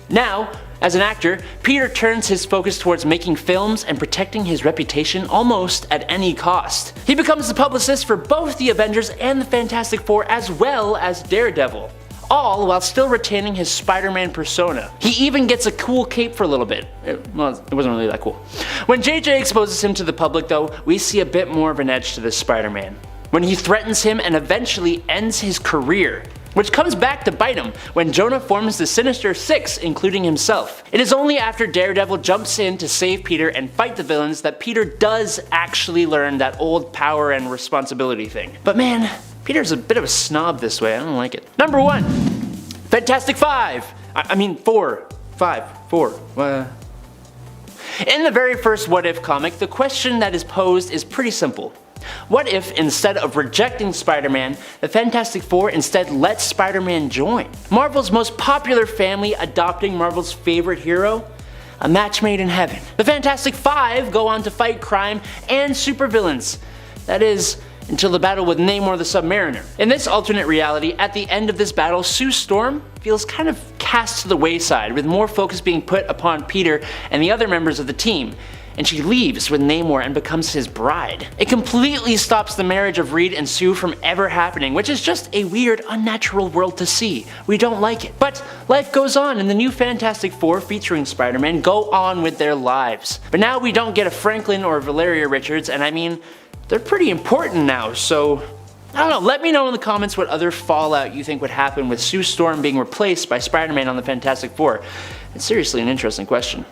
Now, as an actor, Peter turns his focus towards making films and protecting his reputation almost at any cost. He becomes the publicist for both the Avengers and the Fantastic Four, as well as Daredevil, all while still retaining his Spider-Man persona. He even gets a cool cape for a little bit. Well, it wasn't really that cool. When JJ exposes him to the public though, we see a bit more of an edge to this Spider-Man, when he threatens him and eventually ends his career, which comes back to bite him when Jonah forms the Sinister Six, including himself. It is only after Daredevil jumps in to save Peter and fight the villains that Peter does actually learn that old power and responsibility thing. But man, Peter's a bit of a snob this way, I don't like it. Number 1. Fantastic Four. In the very first What If comic, the question that is posed is pretty simple. What if, instead of rejecting Spider-Man, the Fantastic Four instead let Spider-Man join? Marvel's most popular family adopting Marvel's favorite hero? A match made in heaven. The Fantastic Five go on to fight crime and supervillains. That is, until the battle with Namor the Submariner. In this alternate reality, at the end of this battle, Sue Storm feels kind of cast to the wayside, with more focus being put upon Peter and the other members of the team, and she leaves with Namor and becomes his bride. It completely stops the marriage of Reed and Sue from ever happening, which is just a weird, unnatural world to see. We don't like it. But life goes on, and the new Fantastic Four featuring Spider-Man go on with their lives. But now we don't get a Franklin or Valeria Richards, and I mean, they're pretty important now, so I don't know, let me know in the comments what other fallout you think would happen with Sue Storm being replaced by Spider-Man on the Fantastic Four. It's seriously an interesting question.